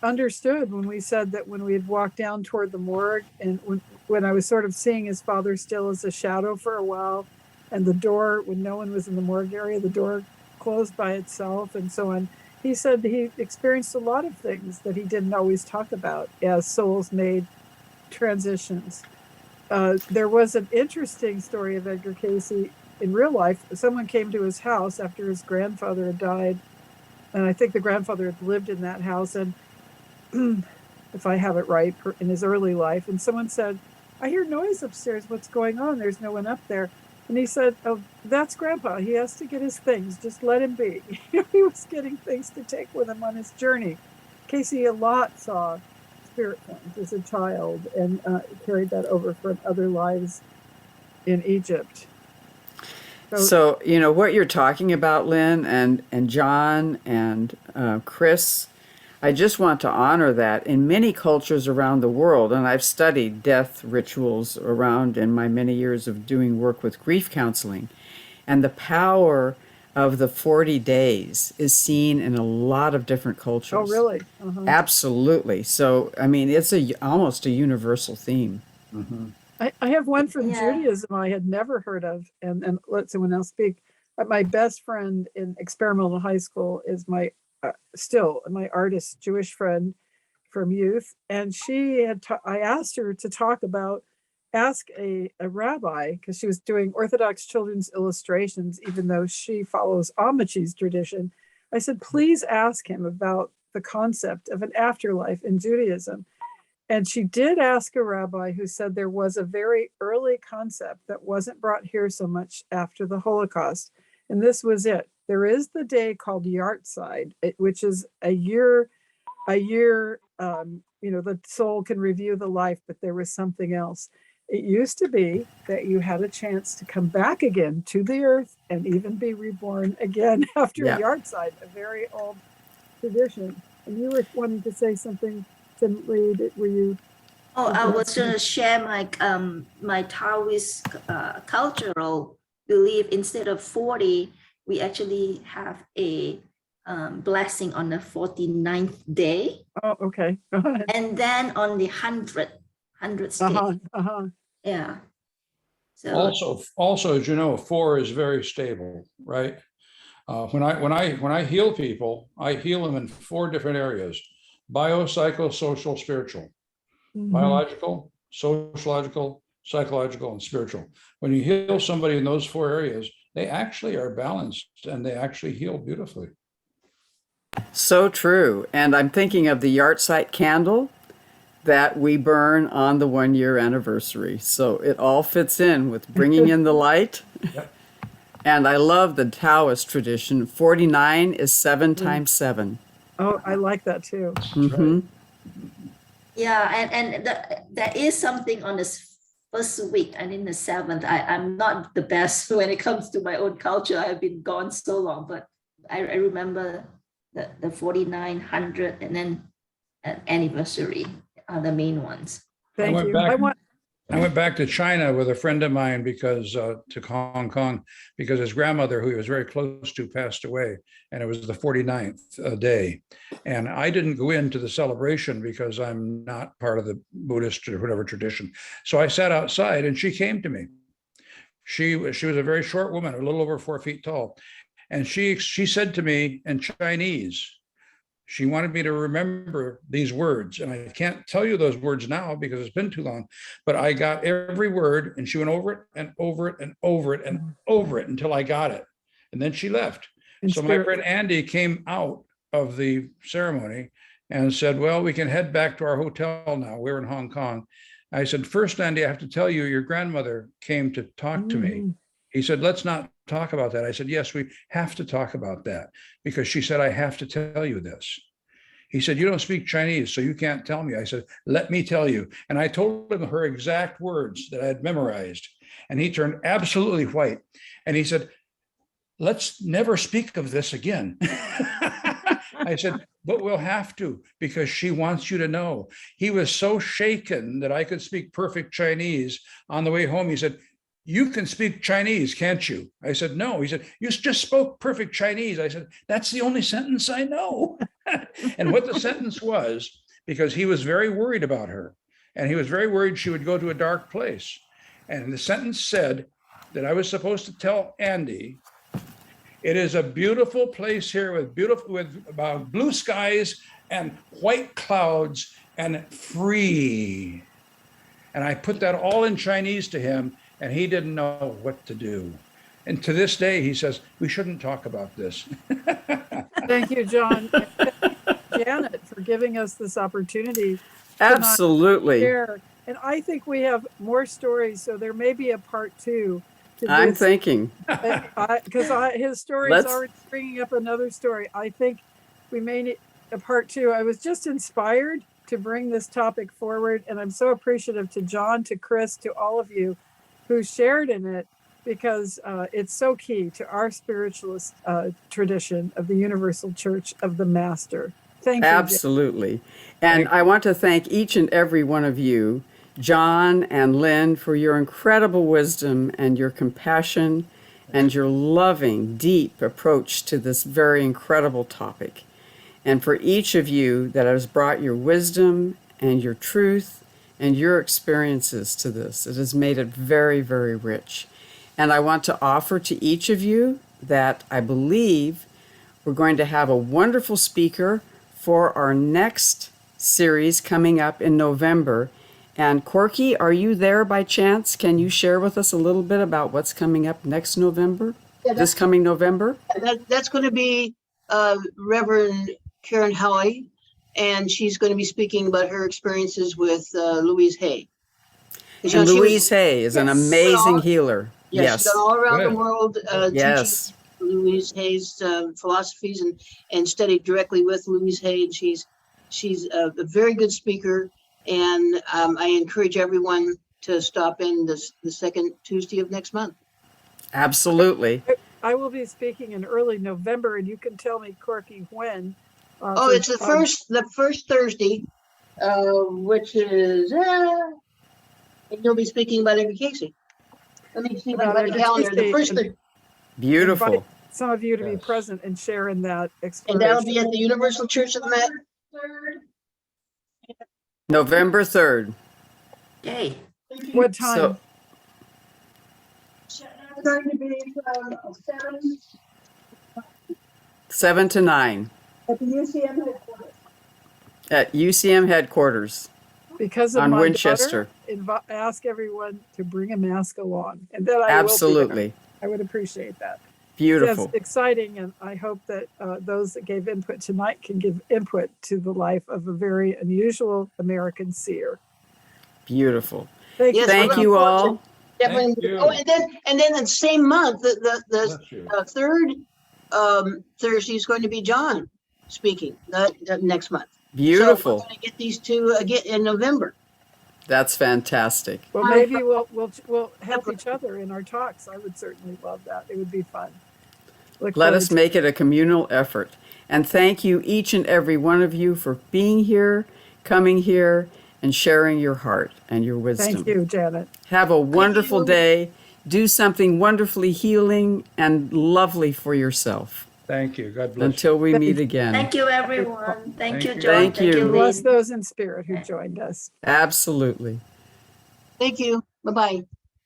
understood when we said that when we had walked down toward the morgue, and when I was sort of seeing his father still as a shadow for a while, and the door, when no one was in the morgue area, the door closed by itself and so on. He said he experienced a lot of things that he didn't always talk about as souls made transitions. There was an interesting story of Edgar Casey in real life. Someone came to his house after his grandfather had died, and I think the grandfather had lived in that house, and if I have it right, in his early life, and someone said, "I hear noise upstairs. What's going on? There's no one up there." And he said, "Oh, that's Grandpa. He has to get his things. Just let him be." He was getting things to take with him on his journey. Casey a lot saw spirit forms as a child, and carried that over from other lives in Egypt. So, what you're talking about, Lynn and John and Chris, I just want to honor that in many cultures around the world, and I've studied death rituals around in my many years of doing work with grief counseling, and the power of the 40 days is seen in a lot of different cultures. Oh, really? Absolutely. So, I mean, it's almost a universal theme. I have one from Judaism I had never heard of, and let someone else speak. My best friend in experimental high school is my artist Jewish friend from youth, and she had I asked her to ask a rabbi, because she was doing Orthodox children's illustrations, even though she follows Amichi's tradition. I said, please ask him about the concept of an afterlife in Judaism. And she did ask a rabbi who said there was a very early concept that wasn't brought here so much after the Holocaust. And this was it. There is the day called Yartzeit, which is a year, the soul can review the life, but there was something else. It used to be that you had a chance to come back again to the earth and even be reborn again after Yartzeit, a very old tradition. And you were wanting to say something, Lee, were you? Oh, I was going to share my Taoist cultural belief. Instead of 40, we actually have a blessing on the 49th day. Oh, okay. Go ahead. And then on the 100th day. Yeah. So Also, as you know, 4 is very stable, right? When I heal people, I heal them in 4 different areas: bio, psycho, social, spiritual. Biological, sociological, psychological, and spiritual. When you heal somebody in those 4 areas, they actually are balanced and they actually heal beautifully. So true. And I'm thinking of the yahrzeit candle that we burn on the 1 year anniversary. So it all fits in with bringing in the light. Yep. And I love the Taoist tradition. 49 is 7 times 7. Oh, I like that too. Mhm. Yeah, and there is something on this first week and in the seventh. I'm not the best when it comes to my own culture. I've been gone so long, but I remember the 4900 and then anniversary are the main ones. Thank went you. back- I went back to China with a friend of mine because to Hong Kong, because his grandmother, who he was very close to, passed away, and it was the 49th day. And I didn't go into the celebration because I'm not part of the Buddhist or whatever tradition. So I sat outside and she came to me. She was a very short woman, a little over 4 feet tall. And she said to me in Chinese, she wanted me to remember these words. And I can't tell you those words now because it's been too long, but I got every word, and she went over it and over it and over it and over it until I got it. And then she left. In So my spirit. friend Andy came out of the ceremony and said, well, we can head back to our hotel now. We're in Hong Kong. I said, first, Andy, I have to tell you, your grandmother came to talk to me. He said, let's not talk about that. I said, yes, we have to talk about that because she said, I have to tell you this. He said, you don't speak Chinese, so you can't tell me. I said, let me tell you. And I told him her exact words that I had memorized. And he turned absolutely white. And he said, let's never speak of this again. I said, but we'll have to, because she wants you to know. He was so shaken that I could speak perfect Chinese. On the way home, he said, you can speak Chinese, can't you? I said, no. He said, you just spoke perfect Chinese. I said, that's the only sentence I know. And what the sentence was, because he was very worried about her, and he was very worried she would go to a dark place. And the sentence said that I was supposed to tell Andy, it is a beautiful place here with blue skies and white clouds and free. And I put that all in Chinese to him, and he didn't know what to do. And to this day, he says, we shouldn't talk about this. Thank you, John. And thank you, Janet, for giving us this opportunity. Absolutely. Share. And I think we have more stories, so there may be a part 2. I'm thinking. Because his story is already bringing up another story. I think we may need a part 2. I was just inspired to bring this topic forward, and I'm so appreciative to John, to Chris, to all of you who shared in it, because it's so key to our spiritualist tradition of the Universal Church of the Master. Thank you. Absolutely. And I want to thank each and every one of you, John and Lynn, for your incredible wisdom and your compassion and your loving, deep approach to this very incredible topic. And for each of you that has brought your wisdom and your truth and your experiences to this. It has made it very, very rich. And I want to offer to each of you that I believe we're going to have a wonderful speaker for our next series coming up in November. And Corky, are you there by chance? Can you share with us a little bit about what's coming up next November? Yeah, This coming November? That's going to be Reverend Karen Howie, and she's going to be speaking about her experiences with Louise Hay. And Louise Hay is an amazing healer. Yes, she's gone all around Good. the world Yes. teaching Louise Hay's philosophies and studied directly with Louise Hay. And she's a very good speaker, and I encourage everyone to stop in the second Tuesday of next month. Absolutely. I will be speaking in early November, and you can tell me, Corky, when. Oh, it's the first Thursday, which is and you'll be speaking about Edgar Casey. Let me see if I About got the Edgar calendar. The Casey first and- thing, Beautiful. Invite some of you to be Yes. present and share in that and exploration. that'll be at the Universal Church of the Master. November 3rd. Yay. What time? So It's going to be from 7 7 to 9 at the UCM headquarters. at UCM headquarters. Because of on my Winchester. daughter, ask everyone to bring a mask along, and then I will be there. Absolutely. I would appreciate that. Beautiful. That's exciting, and I hope that those that gave input tonight can give input to the life of a very unusual American seer. Beautiful. Thank you. Yes, Thank we're you looking all. forward to- Definitely. Thank you. Oh, and then the same month, the Bless you. third Thursday is going to be John speaking next month. So Beautiful. we're going to get these two again in November. That's fantastic. Well, maybe we'll help each other in our talks. I would certainly love that. It would be fun. Let forward us to- make it a communal effort. And thank you, each and every one of you, for being here, coming here, and sharing your heart and your wisdom. Thank you, Janet. Have a wonderful you. day. Do something wonderfully healing and lovely for yourself. Thank you. God bless you. Until we meet again. Thank you, everyone. Thank you, Thank you. John. Thank you. Bless Lynn. those in spirit who joined us. Absolutely. Thank you. Bye-bye.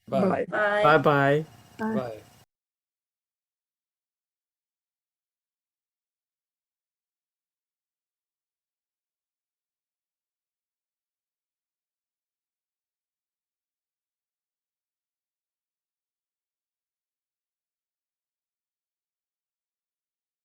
Bye. Bye. Bye. Bye-bye. Bye.